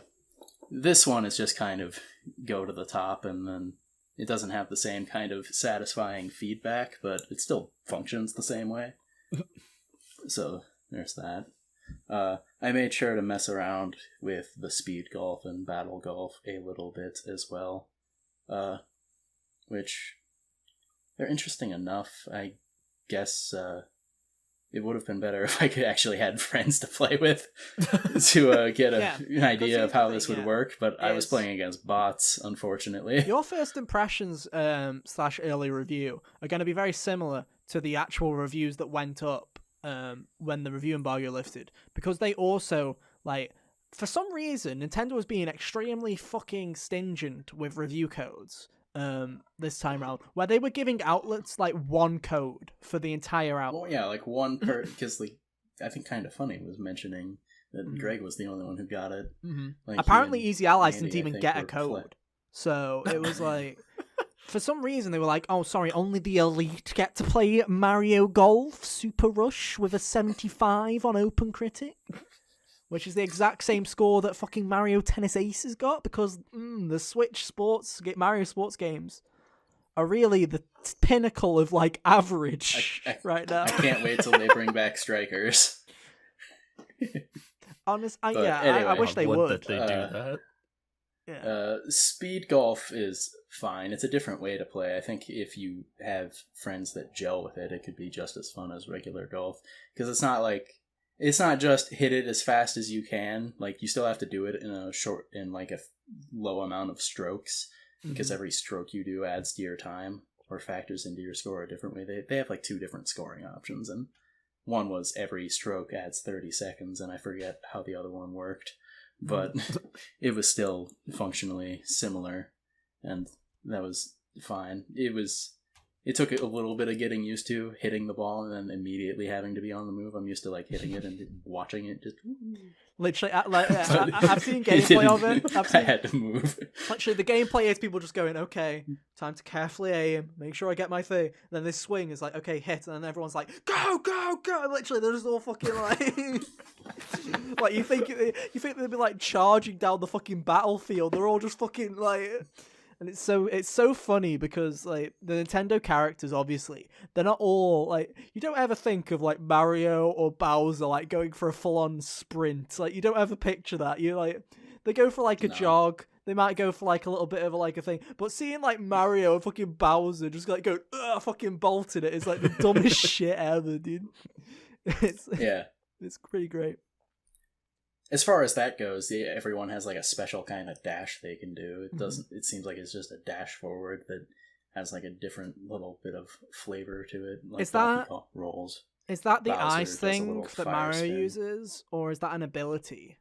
This one is just kind of go to the top, and then it doesn't have the same kind of satisfying feedback, but it still functions the same way. So, there's that. I made sure to mess around with the speed golf and battle golf a little bit as well. Which... they're interesting enough. I guess it would have been better if I could actually had friends to play with to get an idea of how this would work, but I was playing against bots, unfortunately. Your first impressions / early review are going to be very similar to the actual reviews that went up when the review embargo lifted, because they also, like, for some reason, Nintendo was being extremely fucking stingent with review codes. This time around, where they were giving outlets like one code for the entire outlet. Well, yeah, like one per, because like I think Kind of Funny was mentioning that Greg was the only one who got it. Mm-hmm. Like, apparently, Easy Allies didn't I even think, get a code, so it was like, for some reason they were like, "Oh, sorry, only the elite get to play Mario Golf Super Rush with a 75 on OpenCritic." Which is the exact same score that fucking Mario Tennis Aces got, because the Switch Mario sports games are really the pinnacle of like average right now. I can't wait till they bring back strikers. Honest, But yeah, anyway, I wish they would. That they do that. Yeah. Speed golf is fine. It's a different way to play. I think if you have friends that gel with it, it could be just as fun as regular golf. Because it's not just hit it as fast as you can. Like, you still have to do it in a low amount of strokes. Because every stroke you do adds to your time or factors into your score a different way. They have like 2 different scoring options, and one was every stroke adds 30 seconds, and I forget how the other one worked. But it was still functionally similar, and that was fine. It took a little bit of getting used to hitting the ball and then immediately having to be on the move. I'm used to like hitting it and watching it just. Literally, I've seen gameplay of it. I had to move. Literally, the gameplay is people just going, okay, time to carefully aim, make sure I get my thing. And then this swing is like, okay, hit, and then everyone's like, go, go, go. And literally, they're just all fucking like, like you think they'd be like charging down the fucking battlefield. They're all just fucking like. And it's so funny because like the Nintendo characters, obviously they're not all like, you don't ever think of like Mario or Bowser like going for a full on sprint. Like, you don't ever picture that. You like, they go for like a jog. They might go for like a little bit of like a thing. But seeing like Mario and fucking Bowser just like go fucking bolted it is like the dumbest shit ever, dude. It's pretty great. As far as that goes, everyone has like a special kind of dash they can do. It doesn't. It seems like it's just a dash forward that has like a different little bit of flavor to it. Like rolls. Is that the Bowser ice does a thing little that fire Mario spin. uses, or is that an ability?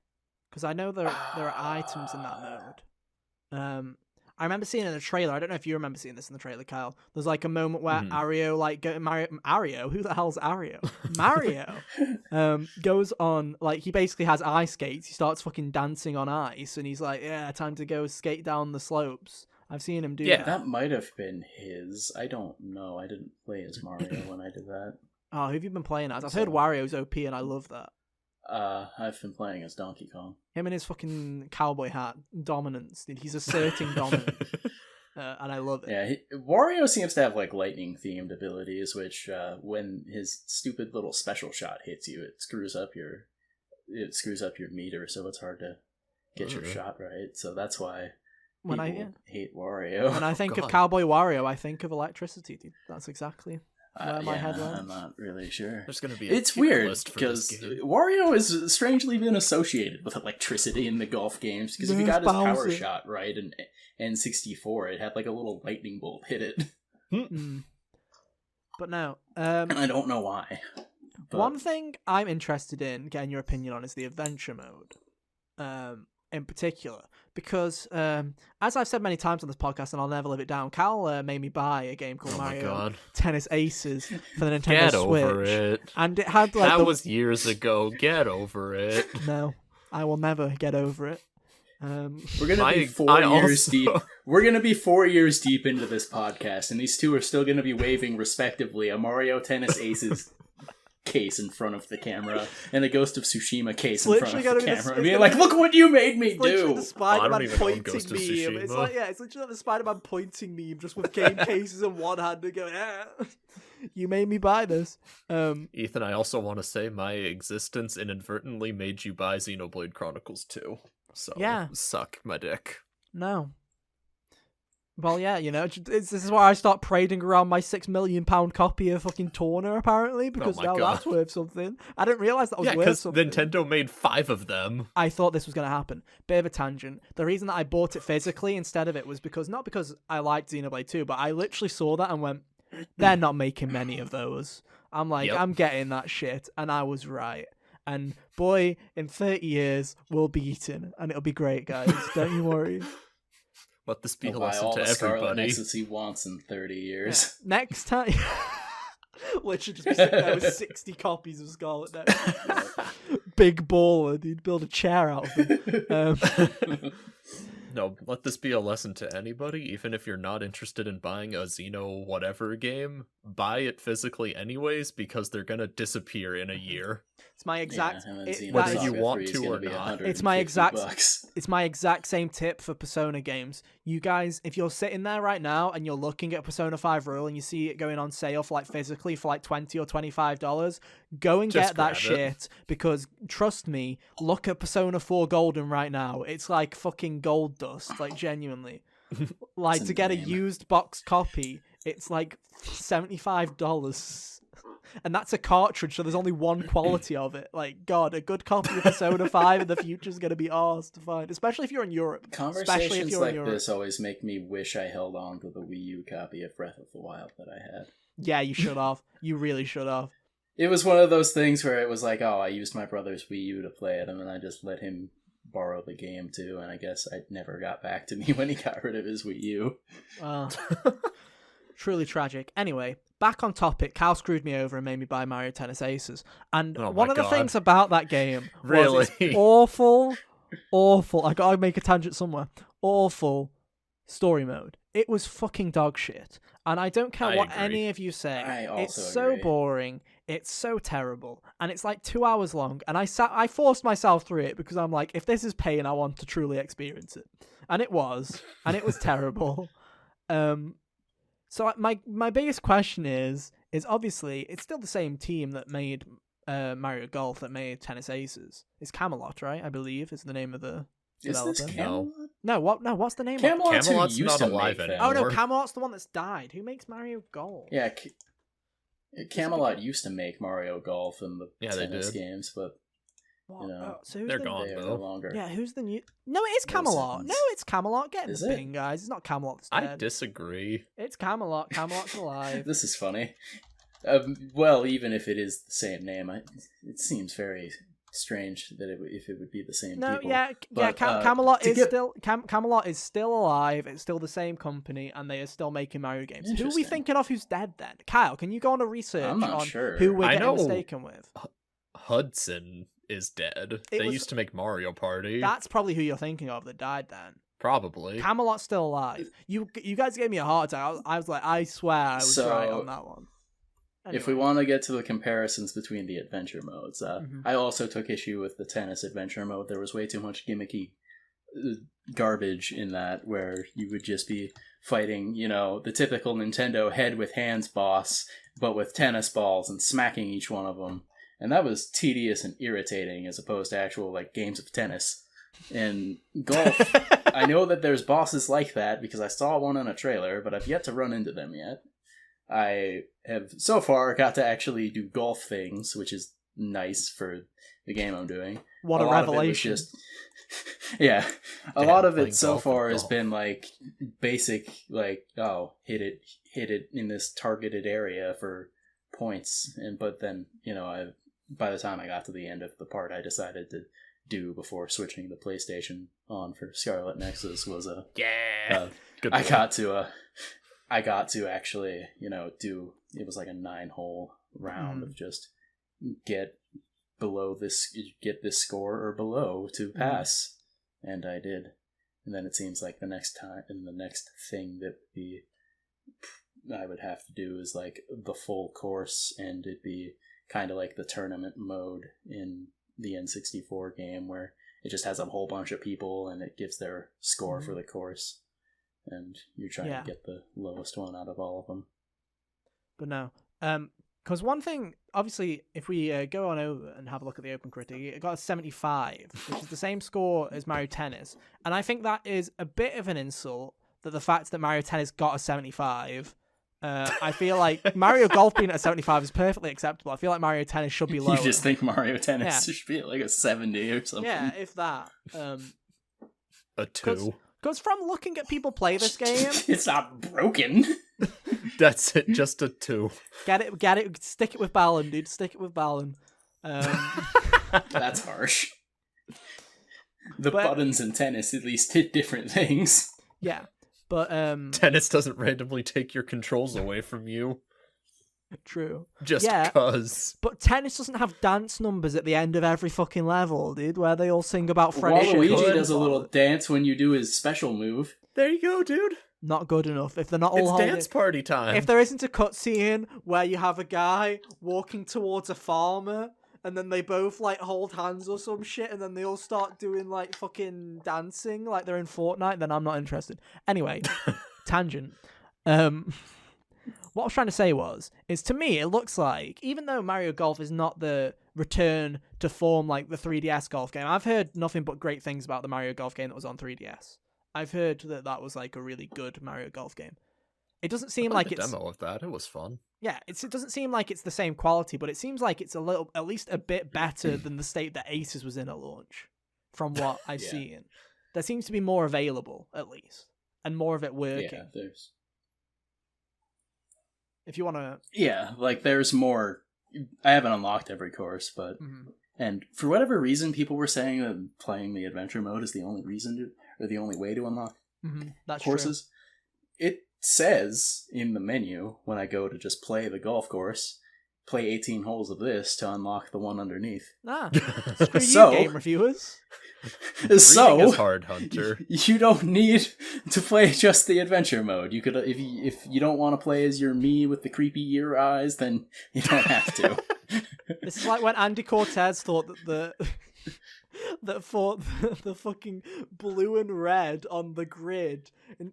Because I know there are items in that mode. I remember seeing it in the trailer. I don't know if you remember seeing this in the trailer, Kyle. There's like a moment where Ario, like Mario, who the hell's Ario? Mario goes on, like, he basically has ice skates. He starts fucking dancing on ice, and he's like, yeah, time to go skate down the slopes. I've seen him do that. That might have been his. I don't know. I didn't play as Mario when I did that. Oh, who have you been playing as? I've heard Wario's OP, and I love that. I've been playing as Donkey Kong. Him and his fucking cowboy hat, dominance. Dude, he's asserting dominance, and I love it. Yeah, Wario seems to have like lightning themed abilities, which when his stupid little special shot hits you, it screws up your meter, so it's hard to get your shot right. So that's why people hate Wario. When I think of Cowboy Wario, I think of electricity, dude. That's exactly. My head went. I'm not really sure. There's gonna be. It's weird because Wario has strangely been associated with electricity in the golf games. Because if you got his power shot right in N64, it had like a little lightning bolt hit it. But no, and I don't know why. But... One thing I'm interested in getting your opinion on is the adventure mode. In particular, because as I've said many times on this podcast, and I'll never live it down, Cal made me buy a game called Mario Tennis Aces for the Nintendo Switch. Get over it. And it had like that was years ago. Get over it. No, I will never get over it. We're gonna be 4 years deep. We're gonna be 4 years deep into this podcast, and these two are still gonna be waving respectively a Mario Tennis Aces case in front of the camera and a Ghost of Tsushima case in front of the camera, being like, "Look what you made me do!" The Spider-Man pointing meme. It's like, it's literally the Spider-Man pointing meme, just with game cases in one hand and going, "You made me buy this." Ethan, I also want to say my existence inadvertently made you buy Xenoblade Chronicles 2. So suck my dick. No. Well, yeah, you know, this is why I start parading around my £6 million copy of fucking Torna, apparently, because now that's worth something. I didn't realise that was worth something. Nintendo made 5 of them. I thought this was going to happen. Bit of a tangent. The reason that I bought it physically instead of it was not because I liked Xenoblade 2, but I literally saw that and went, they're not making many of those. I'm like, I'm getting that shit, and I was right. And boy, in 30 years, we'll be eaten, and it'll be great, guys. Don't you worry. Let this be a lesson to everybody. Scarlet Nexus he wants in 30 years. Yeah. Next time, literally just be sitting there with 60 copies of Scarlet Nexus. Big baller, dude. Build a chair out of them. No, let this be a lesson to anybody. Even if you're not interested in buying a Xeno whatever game, buy it physically anyways, because they're gonna disappear in a year. It's my exact. and then it- Xenosaga Whether you 3 want is to gonna or be not. It's my exact- $150. It's my exact same tip for Persona games. You guys, if you're sitting there right now and you're looking at Persona 5 Royal and you see it going on sale for like physically for like $20 or $25, go and Just get that grab it. shit, because trust me, look at Persona 4 Golden right now. It's like fucking gold dust, like genuinely. Like It's to get a insane. used box copy, it's like $75. And that's a cartridge, so there's only one quality of it. Like, God, a good copy of Persona 5 in the future is going to be ours to find, especially if you're in Europe. Especially if Conversations you're in like Europe. this always make me wish I held on to the Wii U copy of Breath of the Wild that I had. Yeah, you should have. You really should have. It was one of those things where it was like, oh, I used my brother's Wii U to play it, and then I just let him borrow the game too, and I guess it never got back to me when he got rid of his Wii U. Truly tragic. Anyway, back on topic. Cal screwed me over and made me buy Mario Tennis Aces. And Oh one my of the God. things about that game was Really? it's awful. I gotta make a tangent somewhere. Awful story mode. It was fucking dog shit. And I don't care I what agree. any of you say. I It's also so agree. boring. It's so terrible. And it's like 2 hours long. And I forced myself through it because I'm like, if this is pain, I want to truly experience it. And it was. And it was terrible. So my biggest question is obviously it's still the same team that made Mario Golf, that made Tennis Aces. It's Camelot, right? I believe is the name of the Is this developer. Camelot? What's the name Camelot's, Camelot's who used not to alive make anymore. them. of it? Oh no, Camelot's the one that's died. Who makes Mario Golf? Yeah, Camelot used to make Mario Golf and the Yeah, they tennis did. games, but What? you know, So who's they're the... gone. they are though. no longer. Yeah, who's the new... No, it is No Camelot. sentence. No, it's Camelot. Get in Is the it? bin, guys. It's not Camelot that's I dead. disagree. It's Camelot. Camelot's alive. This is funny. Well, even if it is the same name, it seems very strange that if it would be the same No, people. yeah, But, Camelot to is get- still Camelot is still alive. It's still the same company, and they are still making Mario games. Who are we Interesting. thinking of? Who's dead then? Kyle, can you go on a research I'm not on sure. who we're I getting know. mistaken with? Hudson is dead. It They was- used to make Mario Party. That's probably who you're thinking of that died then. Probably. Camelot's still alive. You guys gave me a heart attack. I was like, I swear I was right So, on that one. If we Anyway. want to get to the comparisons between the adventure modes, Mhm. I also took issue with the tennis adventure mode. There was way too much gimmicky garbage in that, where you would just be fighting, the typical Nintendo head with hands boss, but with tennis balls and smacking each one of them. And that was tedious and irritating as opposed to actual games of tennis. In golf, I know that there's bosses like that because I saw one in a trailer, but I've yet to run into them yet. I have so far got to actually do golf things, which is nice for the game I'm doing. What a lot of it was revelation. just- yeah, a Damn, lot of playing it so golf far with has golf. been basic, hit it in this targeted area for points, but then by the time I got to the end of the part I decided to do before switching the PlayStation on for Scarlet Nexus was Yeah. Good I point. got to actually, do, it was like a 9-hole round of just get this score or below to pass. And I did. And then it seems like the next thing that I would have to do is the full course, and it'd be kind of like the tournament mode in the N64 game where it just has a whole bunch of people and it gives their score for the course. And you're trying to get the lowest one out of all of them. But no. Because one thing, obviously, if we go on over and have a look at the Open Critic, it got a 75, which is the same score as Mario Tennis. And I think that is a bit of an insult, that the fact that Mario Tennis got a 75. I feel like Mario Golf being at a 75 is perfectly acceptable. I feel like Mario Tennis should be lower. You just think Mario Tennis Yeah. should be like a 70 or something. Yeah, if that. A 2. Because from looking at people play this game, It's not broken. That's it. Just a 2. get it, stick it with Balin, dude. Stick it with Balin. That's harsh. The But- buttons in tennis at least hit different things. Yeah, but Tennis doesn't randomly take your controls away from you. True. Just Yeah. cause. But tennis doesn't have dance numbers at the end of every fucking level, dude, where they all sing about friendship. Waluigi does a little dance when you do his special move. There you go, dude. Not good enough. If they're not all It's holding... dance party time. If there isn't a cutscene where you have a guy walking towards a farmer and then they both like hold hands or some shit and then they all start doing like fucking dancing like they're in Fortnite, then I'm not interested. Anyway, tangent. What I was trying to say is to me it looks like, even though Mario Golf is not the return to form like the 3DS golf game, I've heard nothing but great things about the Mario Golf game that was on 3DS. I've heard that was like a really good Mario Golf game. It doesn't seem like the it's demo of that. It was fun. Yeah, it doesn't seem like it's the same quality, but it seems like it's at least a bit better than the state that Aces was in at launch, from what I've seen. There seems to be more available, at least, and more of it working. Yeah, there's... If you want to... Yeah, like there's more... I haven't unlocked every course, but... Mm-hmm. And for whatever reason, people were saying that playing the adventure mode is the only reason to... or the only way to unlock That's courses. True. It says in the menu, when I go to just play the golf course, play 18 holes of this to unlock the one underneath. Screw So- you, game reviewers. So Reading is hard, Hunter. you don't need to play just the adventure mode. You could, if you don't want to play as your me with the creepy ear eyes, then you don't have to. This is like when Andy Cortez thought that the fucking blue and red on the grid in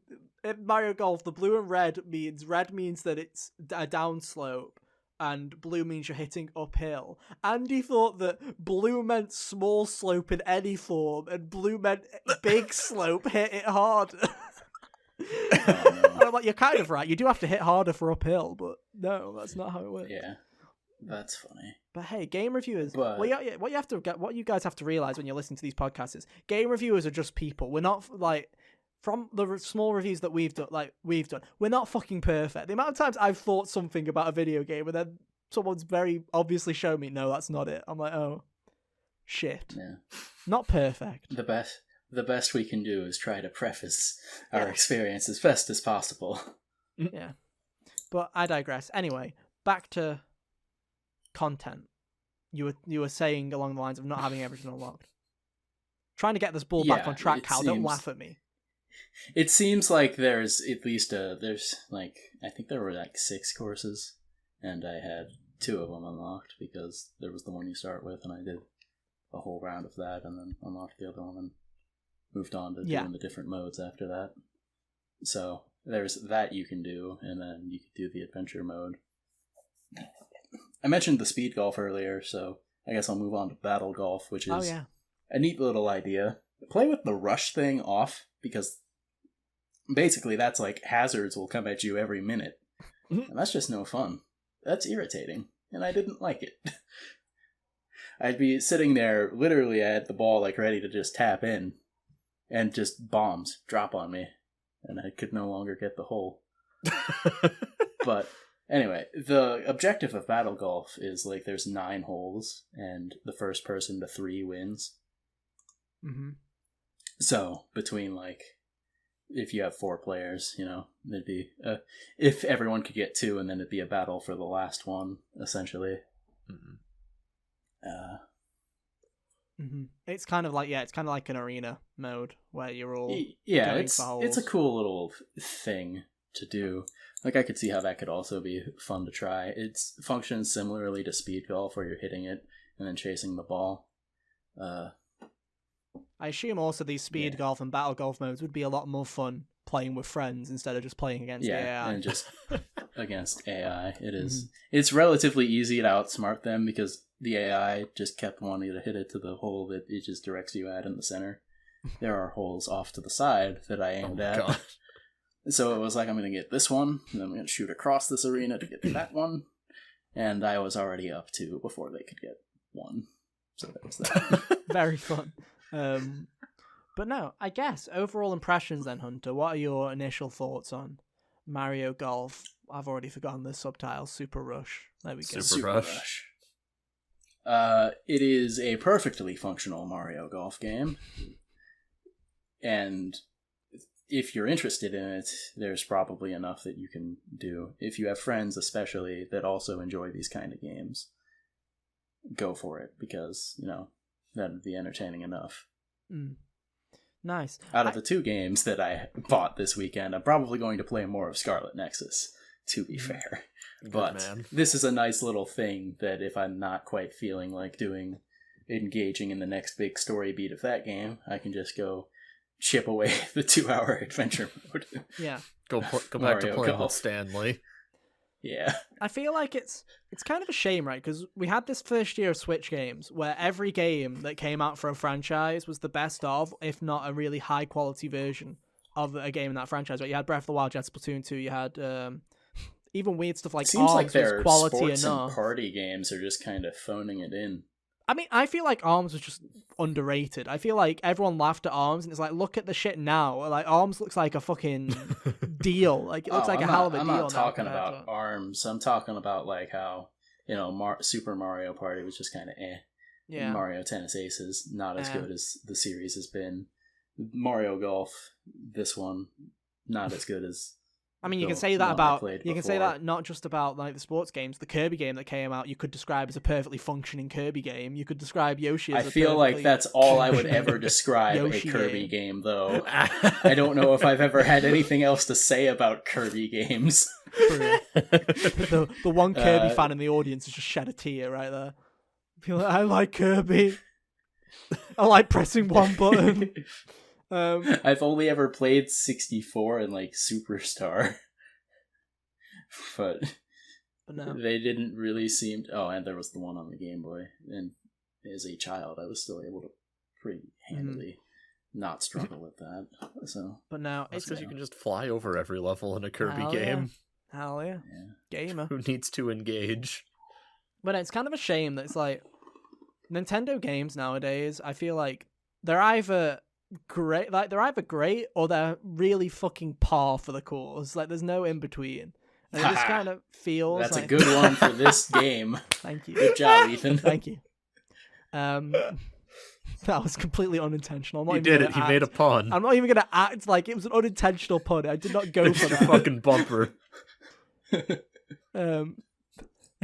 Mario Golf, the blue and red means that it's a downslope and blue means you're hitting uphill. Andy thought that blue meant small slope in any form and blue meant big slope, hit it harder. And I'm like, you're kind of right. You do have to hit harder for uphill, but no, that's not how it works. Yeah, that's funny. But hey, game reviewers. But- what you guys have to realize when you're listening to these podcasts is game reviewers are just people. We're not like from the small reviews that we've done. We're not fucking perfect. The amount of times I've thought something about a video game and then someone's very obviously shown me, no, that's not it. I'm like, oh, shit. Yeah. Not perfect. The best we can do is try to preface our experience as best as possible. Yeah. But I digress. Anyway, back to content. You were saying along the lines of not having everything unlocked. Trying to get this ball back on track, Cal. Don't laugh at me. It seems like there's at least there's like, I think there were like 6 courses, and I had 2 of them unlocked because there was the one you start with, and I did a whole round of that, and then unlocked the other one, and moved on to doing the different modes after that. So there's that you can do, and then you could do the adventure mode. I mentioned the speed golf earlier, so I guess I'll move on to battle golf, which is a neat little idea. Play with the rush thing off, because basically that's like hazards will come at you every minute. And that's just no fun. That's irritating, and I didn't like it. I'd be sitting there, literally I had the ball like ready to just tap in, and just bombs drop on me, and I could no longer get the hole. But anyway, the objective of battle golf is like there's 9 holes, and the first person to 3 wins. Mm-hmm. So between like, if you have 4 players, you know, it'd be if everyone could get 2, and then it'd be a battle for the last one, essentially. Mm-hmm. It's kind of like an arena mode where you're all it's a cool little thing to do. Like, I could see how that could also be fun to try. It functions similarly to speed golf, where you're hitting it and then chasing the ball. I assume also these speed golf and battle golf modes would be a lot more fun playing with friends instead of just playing against AI. And just against AI. It is. It's relatively easy to outsmart them, because the AI just kept wanting to hit it to the hole that it just directs you at in the center. There are holes off to the side that I aimed at. God. So it was like, I'm going to get this one, and then I'm going to shoot across this arena to get that one. And I was already up 2 before they could get 1. So that was that. Very fun. But no, I guess overall impressions then, Hunter. What are your initial thoughts on Mario Golf? I've already forgotten the subtitle. Super Rush. There we go. Super Rush. It is a perfectly functional Mario Golf game. And if you're interested in it, there's probably enough that you can do. If you have friends, especially, that also enjoy these kind of games, go for it, because, that would be entertaining enough. Nice. Out of the 2 games that I bought this weekend, I'm probably going to play more of Scarlet Nexus, to be fair. But this is a nice little thing that if I'm not quite feeling like engaging in the next big story beat of that game, I can just go chip away the 2-hour adventure mode. Yeah. Go back to playing with Stanley. Yeah. I feel like it's kind of a shame, right? Because we had this first year of Switch games where every game that came out for a franchise was the best of, if not a really high quality version of a game in that franchise. Right? You had Breath of the Wild, you had Splatoon 2, you had even weird stuff like Seems Arms like their was quality sports enough. and party games are just kind of phoning it in. I mean, I feel like Arms was just underrated. I feel like everyone laughed at Arms, and it's like, look at the shit now. Like, Arms looks like a fucking deal. Like, it looks like a hell of a deal. I'm not talking about Arms. I'm talking about, like, how, Super Mario Party was just kind of eh. Yeah. Mario Tennis Aces, not as good as the series has been. Mario Golf, this one, not as good as... I mean, you can say that about, you can say that not just about like the sports games. The Kirby game that came out, you could describe as a perfectly functioning Kirby game. You could describe Yoshi as I feel like that's all I would ever describe a Kirby game, though. I don't know if I've ever had anything else to say about Kirby games. the one Kirby fan in the audience has just shed a tear right there. I feel like, I like Kirby. I like pressing one button. I've only ever played 64 and like Superstar, but no. They didn't really seem. And there was the one on the Game Boy, and as a child, I was still able to pretty handily not struggle with that. So, but now it's because you can just fly over every level in a Kirby game. Yeah. Hell yeah, gamer who needs to engage. But it's kind of a shame that it's like Nintendo games nowadays. I feel like they're either great, or they're really fucking par for the course. Like, there's no in between. And it just kind of feels that's like... a good one for this game. Thank you. Good job, Ethan. Thank you. That was completely unintentional. He did it. He made a pun. I'm not even gonna act like it was an unintentional pun. I did not go for that. Fucking bumper.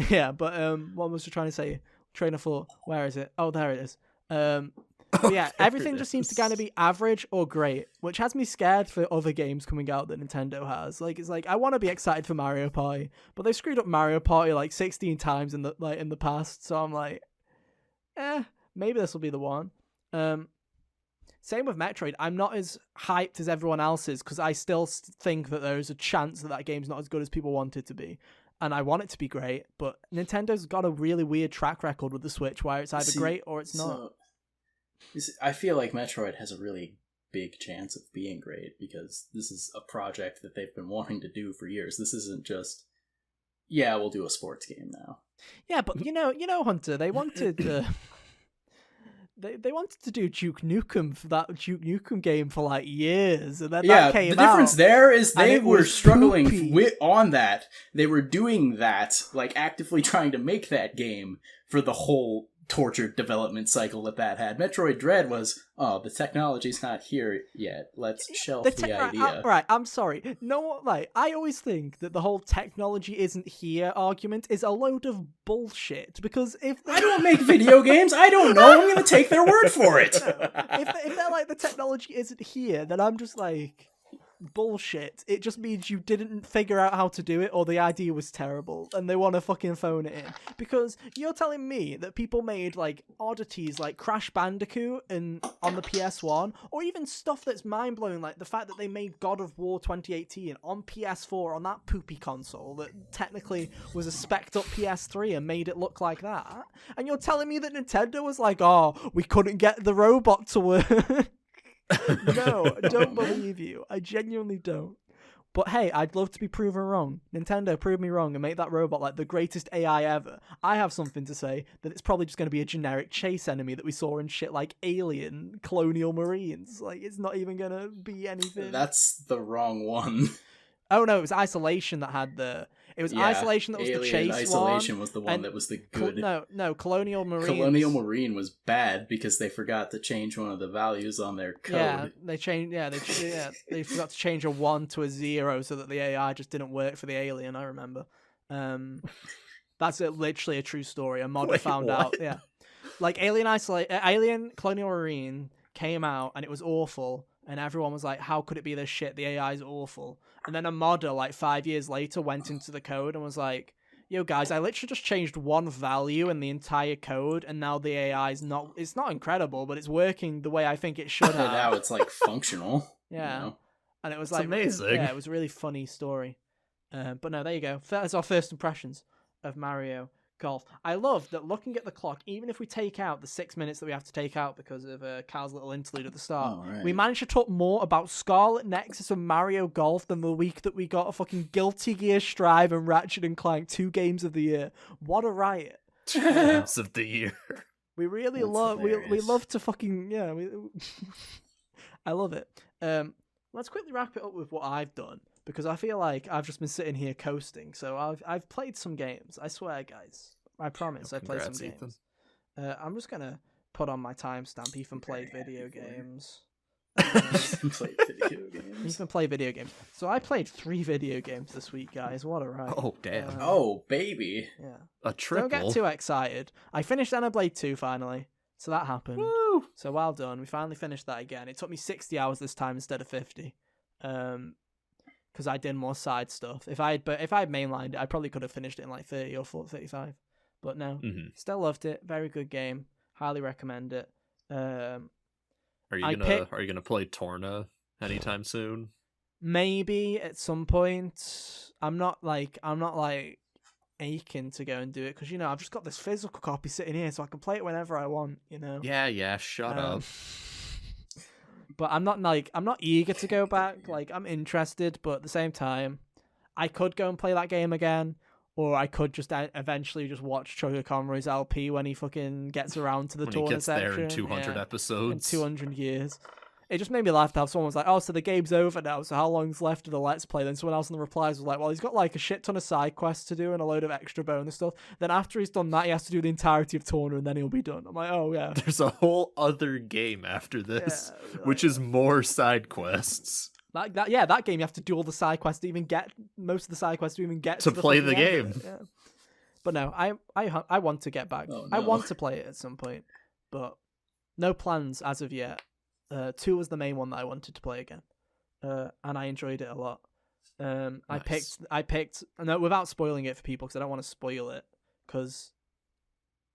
Yeah, but what was I trying to say? Train of thought. Where is it? Oh, there it is. Yeah, everything just seems to kind of be average or great, which has me scared for other games coming out that Nintendo has. Like, it's like I want to be excited for Mario Party, but they've screwed up Mario Party like 16 times in the past. So I'm like, maybe this will be the one. Same with Metroid. I'm not as hyped as everyone else is because I still think that there is a chance that game's not as good as people want it to be. And I want it to be great, but Nintendo's got a really weird track record with the Switch where it's either great or it's not. I feel like Metroid has a really big chance of being great because this is a project that they've been wanting to do for years. This isn't just, we'll do a sports game now. Yeah, but you know, Hunter, they wanted they wanted to do Duke Nukem for that Duke Nukem game for like years, and then that came out. The difference there is they were struggling on that. They were doing that, like actively trying to make that game for the whole tortured development cycle that had. Metroid Dread was, the technology's not here yet. Let's shelf the idea. Right, I'm sorry. No, like, I always think that the whole technology isn't here argument is a load of bullshit, because if I don't make video games, I don't know, I'm gonna take their word for it. If they're like, the technology isn't here, then I'm just like, bullshit. It just means you didn't figure out how to do it, or the idea was terrible and they want to fucking phone it in. Because you're telling me that people made like oddities like Crash Bandicoot on the PS1, or even stuff that's mind-blowing like the fact that they made God of War 2018 on PS4 on that poopy console that technically was a spec'd up PS3 and made it look like that, and you're telling me that Nintendo was like, we couldn't get the robot to work. No, I don't believe you. I genuinely don't. But hey, I'd love to be proven wrong. Nintendo, prove me wrong and make that robot like the greatest AI ever. I have something to say that it's probably just going to be a generic chase enemy that we saw in shit like Alien, Colonial Marines. Like, it's not even going to be anything. That's the wrong one. Oh no, it was Isolation that had the. It was Yeah, Isolation that was the Alien chase Isolation one. was the one and that was the Col- good. no, Colonial Marines. Colonial Marine was bad because they forgot to change one of the values on their code. Yeah, they changed. Yeah, they forgot to change a 1 to a 0 so that the AI just didn't work for the alien. I remember. That's literally a true story. A modder Wait, found what? out. Yeah, like Alien Colonial Marine came out and it was awful, and everyone was like, "How could it be this shit? The AI is awful." And then a modder, like 5 years later, went into the code and was like, "Yo, guys, I literally just changed one value in the entire code, and now the AI is not. It's not incredible, but it's working the way I think it should have." Now it's like functional. Yeah, You know? and it was It's like amazing. Yeah, it was a really funny story. But no, there you go. That's our first impressions of Mario Golf. I love that looking at the clock, even if we take out the 6 minutes that we have to take out because of Carl's little interlude at the start, Oh, right. we managed to talk more about Scarlet Nexus and Mario Golf than the week that we got a fucking Guilty Gear Strive and Ratchet and Clank 2 games of the year. What a riot. Games of the year. We really That's love we hilarious. love to fucking I love it. Let's quickly wrap it up with what I've done because I feel like I've just been sitting here coasting. So I've played some games. I swear, guys. I promise. I played some Congrats, games. I'm just gonna put on my timestamp. Ethan played video games. Played video games. Ethan played video games. So I played 3 video games this week, guys. What a ride. Oh damn. Oh, baby. Yeah. A triple. Don't get too excited. I finished Xenoblade 2 finally. So that happened. Woo! So well done. We finally finished that again. It took me 60 hours this time instead of 50. Because I did more side stuff. If I had mainlined it, I probably could have finished it in like 30 or 35. But no, still loved it. Very good game. Highly recommend it. Are you gonna play Torna anytime soon? Maybe at some point. I'm not like aching to go and do it because I've just got this physical copy sitting here, so I can play it whenever I want. Yeah. Shut up. But I'm not eager to go back. Like I'm interested, but at the same time, I could go and play that game again, or I could just eventually just watch Choga Conroy's LP when he fucking gets around to the When Torna he gets section. there in 200 episodes. In 200 years. It just made me laugh to have someone was like, "Oh, so the game's over now, so how long's left of the Let's Play?" Then someone else in the replies was like, "Well, he's got like a shit ton of side quests to do and a load of extra bonus stuff. Then after he's done that, he has to do the entirety of Torna and then he'll be done." I'm like, "Oh, yeah." There's a whole other game after this, Yeah, which is more side quests. That game you have to do all the side quests to even get most of the side quests to even get To the play fucking the end of game. it, yeah. But no, I want to get back. Oh, I no. want to play it at some point, but no plans as of yet. 2 was the main one that I wanted to play again, and I enjoyed it a lot. Nice. I picked no, without spoiling it for people because I don't want to spoil it because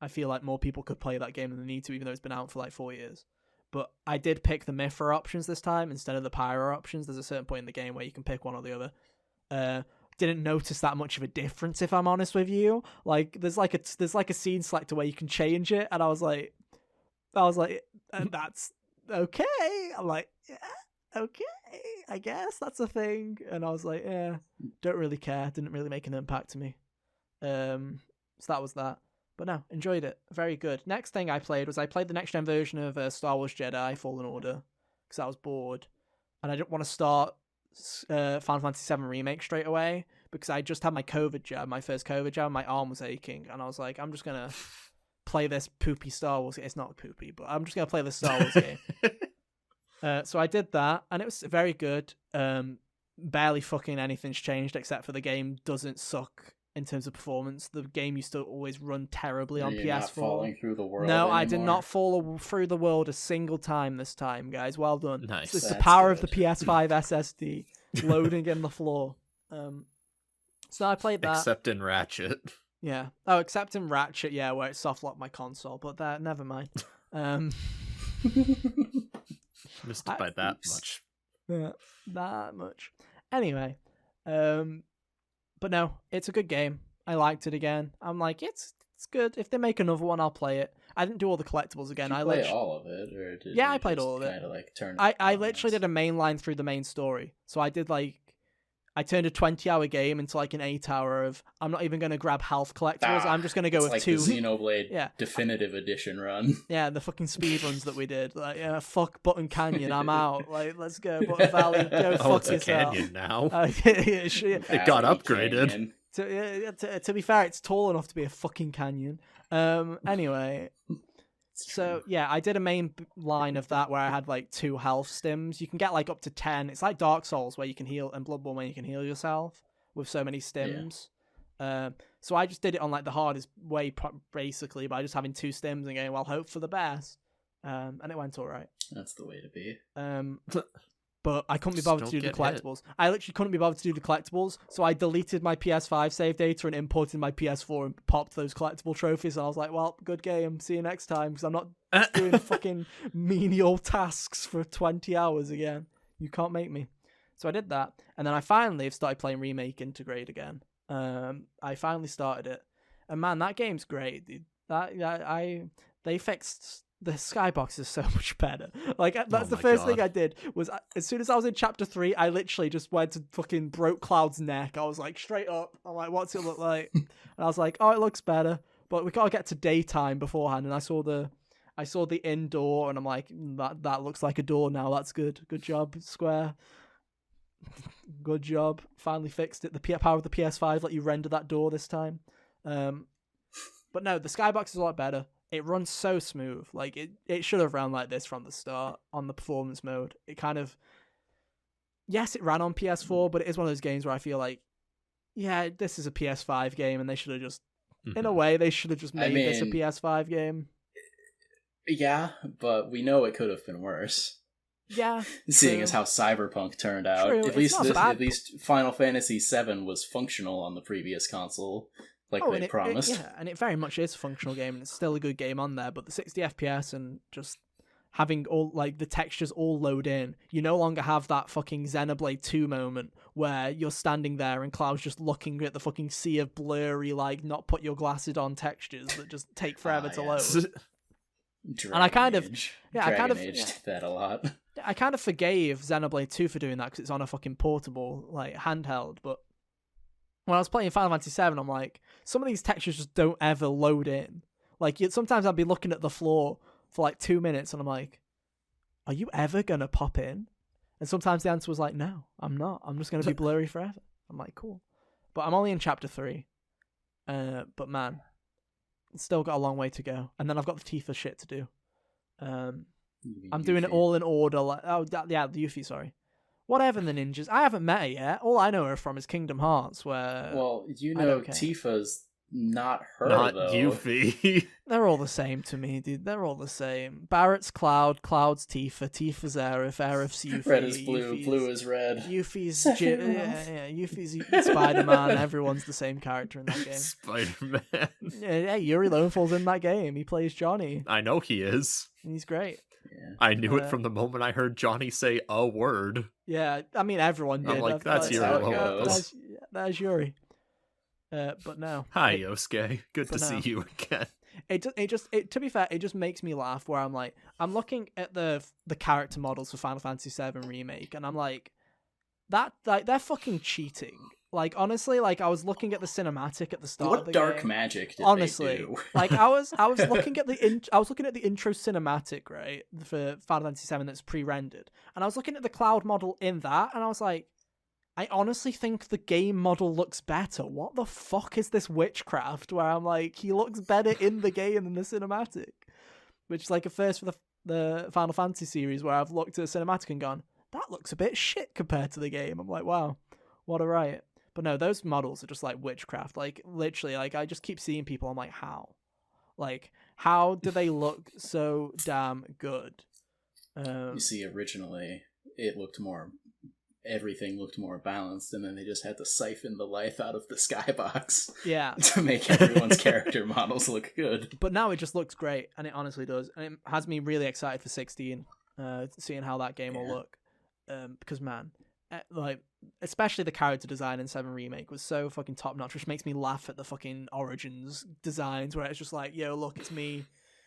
I feel like more people could play that game than they need to, even though it's been out for like 4 years. But I did pick the Mithra options this time instead of the Pyro options. There's a certain point in the game where you can pick one or the other. Didn't notice that much of a difference, if I'm honest with you. Like there's like a scene selector where you can change it, and I was like, that's okay. I'm like, yeah, okay, I guess that's a thing. And I was like, yeah, don't really care. Didn't really make an impact to me. So that was that. But no, enjoyed it. Very good. Next thing I played was the next gen version of Star Wars Jedi Fallen Order because I was bored and I didn't want to start Final Fantasy VII Remake straight away because I just had my first COVID jab. My arm was aching and I was like, I'm just gonna play this poopy Star Wars game. It's not poopy, but I'm just gonna play this Star Wars game. So I did that and it was very good. Barely fucking anything's changed except for the game doesn't suck in terms of performance. The game used to always run terribly on You're PS4. not falling through the world No, anymore. I did not fall through the world a single time this time, guys. Well done. Nice. It's the That's power good. of the PS5 SSD loading in the floor. So I played that. Except in Ratchet. Yeah. Oh, except in Ratchet, yeah, where it soft locked my console, but that never mind. Missed it by that much. Yeah, that much. Anyway, but no, it's a good game. I liked it again. I'm like, it's good. If they make another one, I'll play it. I didn't do all the collectibles again. Did you play all of it, or did Yeah, you I played just all of it. Kind of like turn. I literally did a main line through the main story. So I did like I turned a 20-hour game into like an 8-hour of I'm not even going to grab health collectibles. I'm just going to go it's with like 2. the Xenoblade Yeah. definitive edition run. Yeah, the fucking speed runs that we did. Like, yeah, fuck Button Canyon, I'm out. Like, let's go Button Valley, go Oh, fuck it's a yourself. canyon now. It got Valley upgraded. Canyon. To be fair, it's tall enough to be a fucking canyon. Anyway, so yeah, I did a main line of that where I had like 2 health stims. You can get like up to 10. It's like Dark Souls where you can heal, and Bloodborne where you can heal yourself with so many stims. So I just did it on like the hardest way basically by just having 2 stims and going, well, hope for the best. And it went all right. That's the way to be. But I couldn't be bothered to do the collectibles. I literally couldn't be bothered to do the collectibles, so I deleted my PS5 save data and imported my PS4 and popped those collectible trophies, and I was like, well, good game, see you next time, because I'm not doing fucking menial tasks for 20 hours again. You can't make me. So I did that, and then I finally have started playing Remake Intergrade again. I finally started it, and man, that game's great, dude. They fixed... The skybox is so much better. Like, that's the first thing I did was as soon as I was in chapter 3, I literally just went to fucking broke Cloud's neck. I was like, straight up. I'm like, what's it look like? And I was like, oh, it looks better, but we gotta get to daytime beforehand. And I saw the indoor, and I'm like, that looks like a door now. That's good. Good job, Square. Good job. Finally fixed it. The power of the PS5 let you render that door this time. But no, the skybox is a lot better. It runs so smooth. Like, it should have run like this from the start on the performance mode. It kind of... Yes, it ran on PS4, but it is one of those games where I feel like, yeah, this is a PS5 game, and they should have just... In a way, they should have just made this a PS5 game. Yeah, but we know it could have been worse. Yeah. Seeing as how Cyberpunk turned out. True, At least Final Fantasy VII was functional on the previous console. Like they promised. And it very much is a functional game, and it's still a good game on there, but the 60 FPS and just having all like the textures all load in, you no longer have that fucking Xenoblade 2 moment where you're standing there and Cloud's just looking at the fucking sea of blurry, like, not put your glasses on textures that just take forever to load. Dragon and I kind Age. of... Yeah, Dragon Age did that a lot. I kind of forgave Xenoblade 2 for doing that because it's on a fucking portable, like, handheld, but when I was playing Final Fantasy VII, I'm like, some of these textures just don't ever load in. Like, sometimes I'd be looking at the floor for like 2 minutes, and I'm like, are you ever going to pop in? And sometimes the answer was like, no, I'm not. I'm just going to be blurry forever. I'm like, cool. But I'm only in chapter 3. But man, it's still got a long way to go. And then I've got the Tifa shit to do. I'm doing it all in order. Like, the Yuffie, sorry. Whatever the ninjas. I haven't met her yet. All I know her from is Kingdom Hearts, where... Well, you know Tifa's not her, not though. Yuffie. They're all the same to me, dude. They're all the same. Barrett's Cloud, Cloud's Tifa, Tifa's Aerith, Aerith's Yuffie. Red is blue, blue is red. Yuffie's... Yuffie's Spider-Man. Everyone's the same character in that game. Spider-Man. Yeah, Yuri Lowenfall's in that game. He plays Johnny. I know he is. And he's great. Yeah. I knew it from the moment I heard Johnny say a word. Yeah, I mean, everyone did. I'm like, that's Yuri Lowenfall. That's Yuri. But no. Hi, Yosuke. Good to see you again. To be fair, it just makes me laugh where I'm like, I'm looking at the character models for Final Fantasy VII Remake, and I'm like, they're fucking cheating. Like, honestly, like, I was looking at the cinematic at the start of the dark game. magic did Honestly, they do? like, I was looking at the intro cinematic, right, for Final Fantasy VII that's pre-rendered, and I was looking at the Cloud model in that, and I was like, I honestly think the game model looks better. What the fuck is this witchcraft? Where I'm like, he looks better in the game than the cinematic, which is like a first for the Final Fantasy series, where I've looked at the cinematic and gone, that looks a bit shit compared to the game. I'm like, wow, what a riot. But no, those models are just like witchcraft. Like, literally, like, I just keep seeing people. I'm like, how? Like, how do they look so damn good? You see, originally, everything looked more balanced, and then they just had to siphon the life out of the skybox. Yeah. To make everyone's character models look good. But now it just looks great, and it honestly does. And it has me really excited for 16, seeing how that game will look. Because, man, like, especially the character design in 7 Remake was so fucking top notch, which makes me laugh at the fucking Origins designs where it's just like, yo, look, it's me.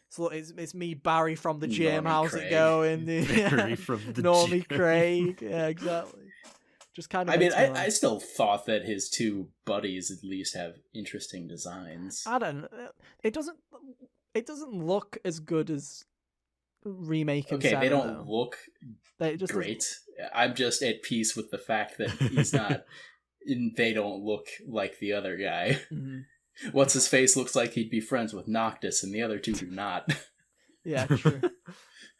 So it's me, Barry from the gym. Normie How's Craig. it going? Barry from the Normie gym. Craig. Yeah, exactly. Just kind of. I mean, makes me laugh. I still thought that his two buddies at least have interesting designs. I don't know. It doesn't look as good as Remake and Okay, 7, they don't though. look They just great. I'm just at peace with the fact that he's not. They don't look like the other guy. Mm-hmm. What's his face looks like he'd be friends with Noctis, and the other two do not. Yeah, true.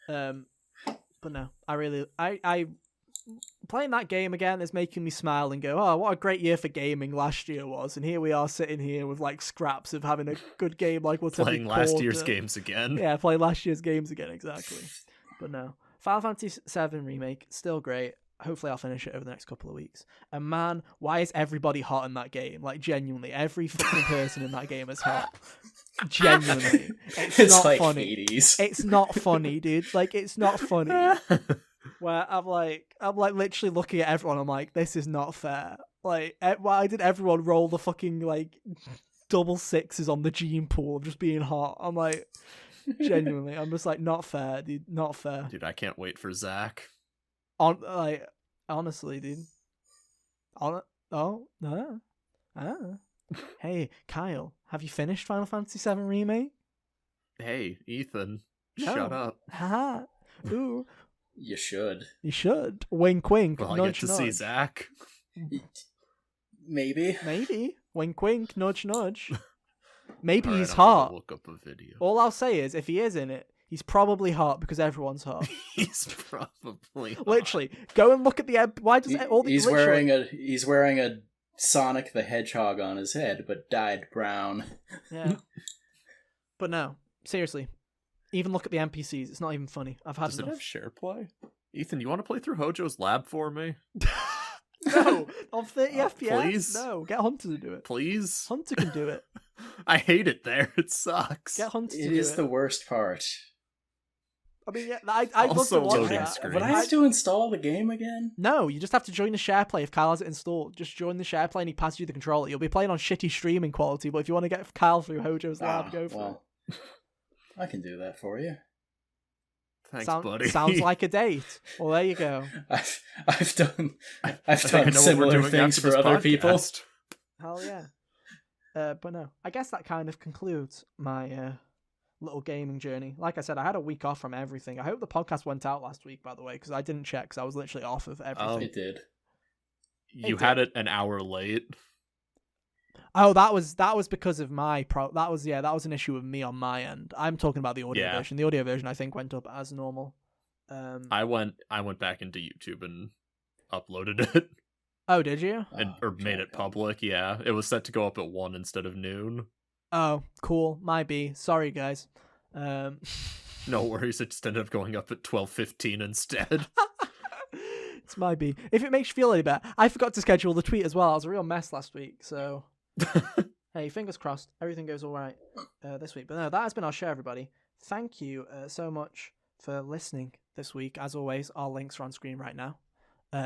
But no, I playing that game again is making me smile and go, oh, what a great year for gaming last year was, and here we are sitting here with like scraps of having a good game like what's playing last year's games again. Yeah, playing last year's games again, exactly. But no, Final Fantasy VII Remake, still great. Hopefully I'll finish it over the next couple of weeks. And man, why is everybody hot in that game? Like, genuinely, every fucking person in that game is hot. Genuinely. It's not like funny. Hades. It's not funny, dude. Like, it's not funny. Where I'm like literally looking at everyone, I'm like, this is not fair. Like, why did everyone roll the fucking, like, double sixes on the gene pool of just being hot? I'm like, genuinely, I'm just like, not fair, dude. Not fair. Dude, I can't wait for Zach. Honestly, dude. Hey, Kyle, have you finished Final Fantasy VII Remake? Hey, Ethan, No. shut up. Haha. Ooh. You should. You should. Wink, wink. Well, I nudge, get to see nudge. Zach. Maybe. Maybe. Wink, wink. Nudge, nudge. Maybe All right, he's I'm gonna hot. Look up a video. All I'll say is, if he is in it, he's probably hot because everyone's hot. He's probably hot. Literally, go and look at the. Why does all the? He's literally- wearing a Sonic the Hedgehog on his head, but dyed brown. Yeah. But no, seriously, even look at the NPCs. It's not even funny. I've had Does it enough. have share play? Ethan, you want to play through Hojo's lab for me? No, on 30 Oh, FPS. please? No, get Hunter to do it. Please? Hunter can do it. I hate it there. It sucks. Get Hunter to It do is it. the worst part. I mean, yeah, I'd love Also to watch loading that. screen. Would I have to install the game again? No, you just have to join the share play if Kyle has it installed. Just join the share play and he passes you the controller. You'll be playing on shitty streaming quality, but if you want to get Kyle through Hojo's lab, go for it. I can do that for you. Thanks, buddy. Sounds like a date. Well, there you go. I've done I think I know what we're similar doing things after for this other people. podcast. Hell yeah. But no, I guess that kind of concludes my little gaming journey. Like I said, I had a week off from everything. I hope the podcast went out last week, by the way, because I didn't check because I was literally off of everything. It did. You had it an hour late. Oh, that was because of my that was an issue with me on my end. I'm talking about the audio version. The audio version I think went up as normal. I went back into YouTube and uploaded it. Oh, did you? Or made it public, yeah. It was set to go up at 1 instead of noon. Oh, cool. Might be. Sorry, guys. No worries, it just ended up going up at 12:15 instead. It might be. If it makes you feel any better. I forgot to schedule the tweet as well. I was a real mess last week, so... Hey, fingers crossed. Everything goes all right this week. But no, that has been our show, everybody. Thank you so much for listening this week. As always, our links are on screen right now.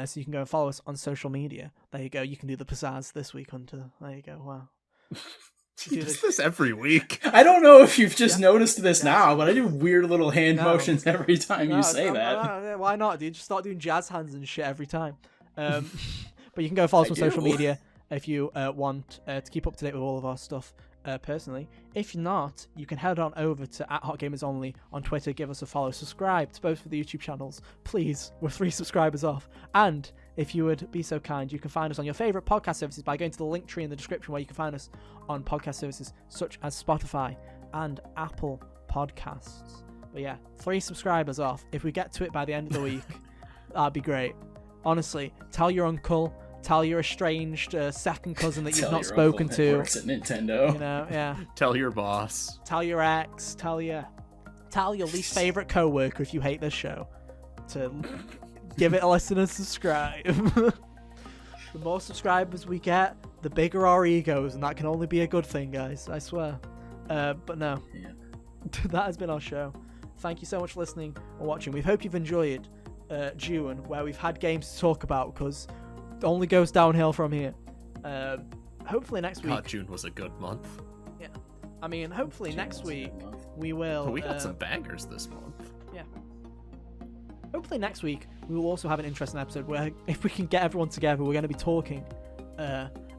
So you can go and follow us on social media. There you go. You can do the pizzazz this week, Hunter. There you go. Wow. You do this every week. I don't know if you've just noticed this now, but I do weird little hand motions every time you say that. Why not, dude? Just start doing jazz hands and shit every time. But you can go follow us on social media if you want to keep up to date with all of our stuff personally. If not, you can head on over to @HotGamersOnly on Twitter, give us a follow, subscribe to both of the YouTube channels, please. We're 3 subscribers off. And if you would be so kind, you can find us on your favourite podcast services by going to the link tree in the description where you can find us on podcast services such as Spotify and Apple Podcasts. But yeah, 3 subscribers off. If we get to it by the end of the week, that'd be great. Honestly, tell your uncle, tell your estranged second cousin that you've not spoken to. Works at Nintendo. You know, yeah. Tell your boss. Tell your ex. Tell your least favorite coworker if you hate this show to give it a listen and subscribe. The more subscribers we get, the bigger our egos, and that can only be a good thing, guys. I swear. But no, that has been our show. Thank you so much for listening and watching. We hope you've enjoyed June, where we've had games to talk about because it only goes downhill from here. Hopefully next week. God, June was a good month. Yeah, I mean, hopefully June next was a week good month. we will. But we got some bangers this month. Yeah. hopefully next week we will also have an interesting episode where, if we can get everyone together, we're going to be talking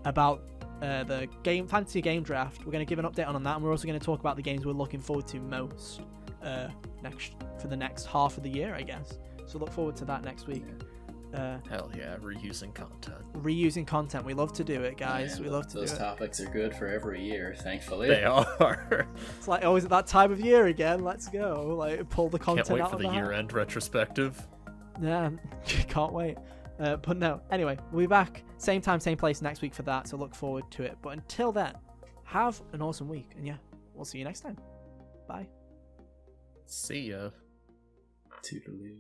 about the fantasy game draft. We're going to give an update on that, and we're also going to talk about the games we're looking forward to most for the next half of the year, I guess. So look forward to that next week. Hell yeah, reusing content. We love to do it, guys. We love to do it. Those topics are good for every year, thankfully. They are. It's like always at that time of year again. Let's go. Like, pull the content Can't wait out for of the year-end retrospective. Yeah, can't wait. But no, anyway, we'll be back same time, same place next week for that, so look forward to it. But until then, have an awesome week, and yeah, we'll see you next time. Bye. See ya. Toodaloo.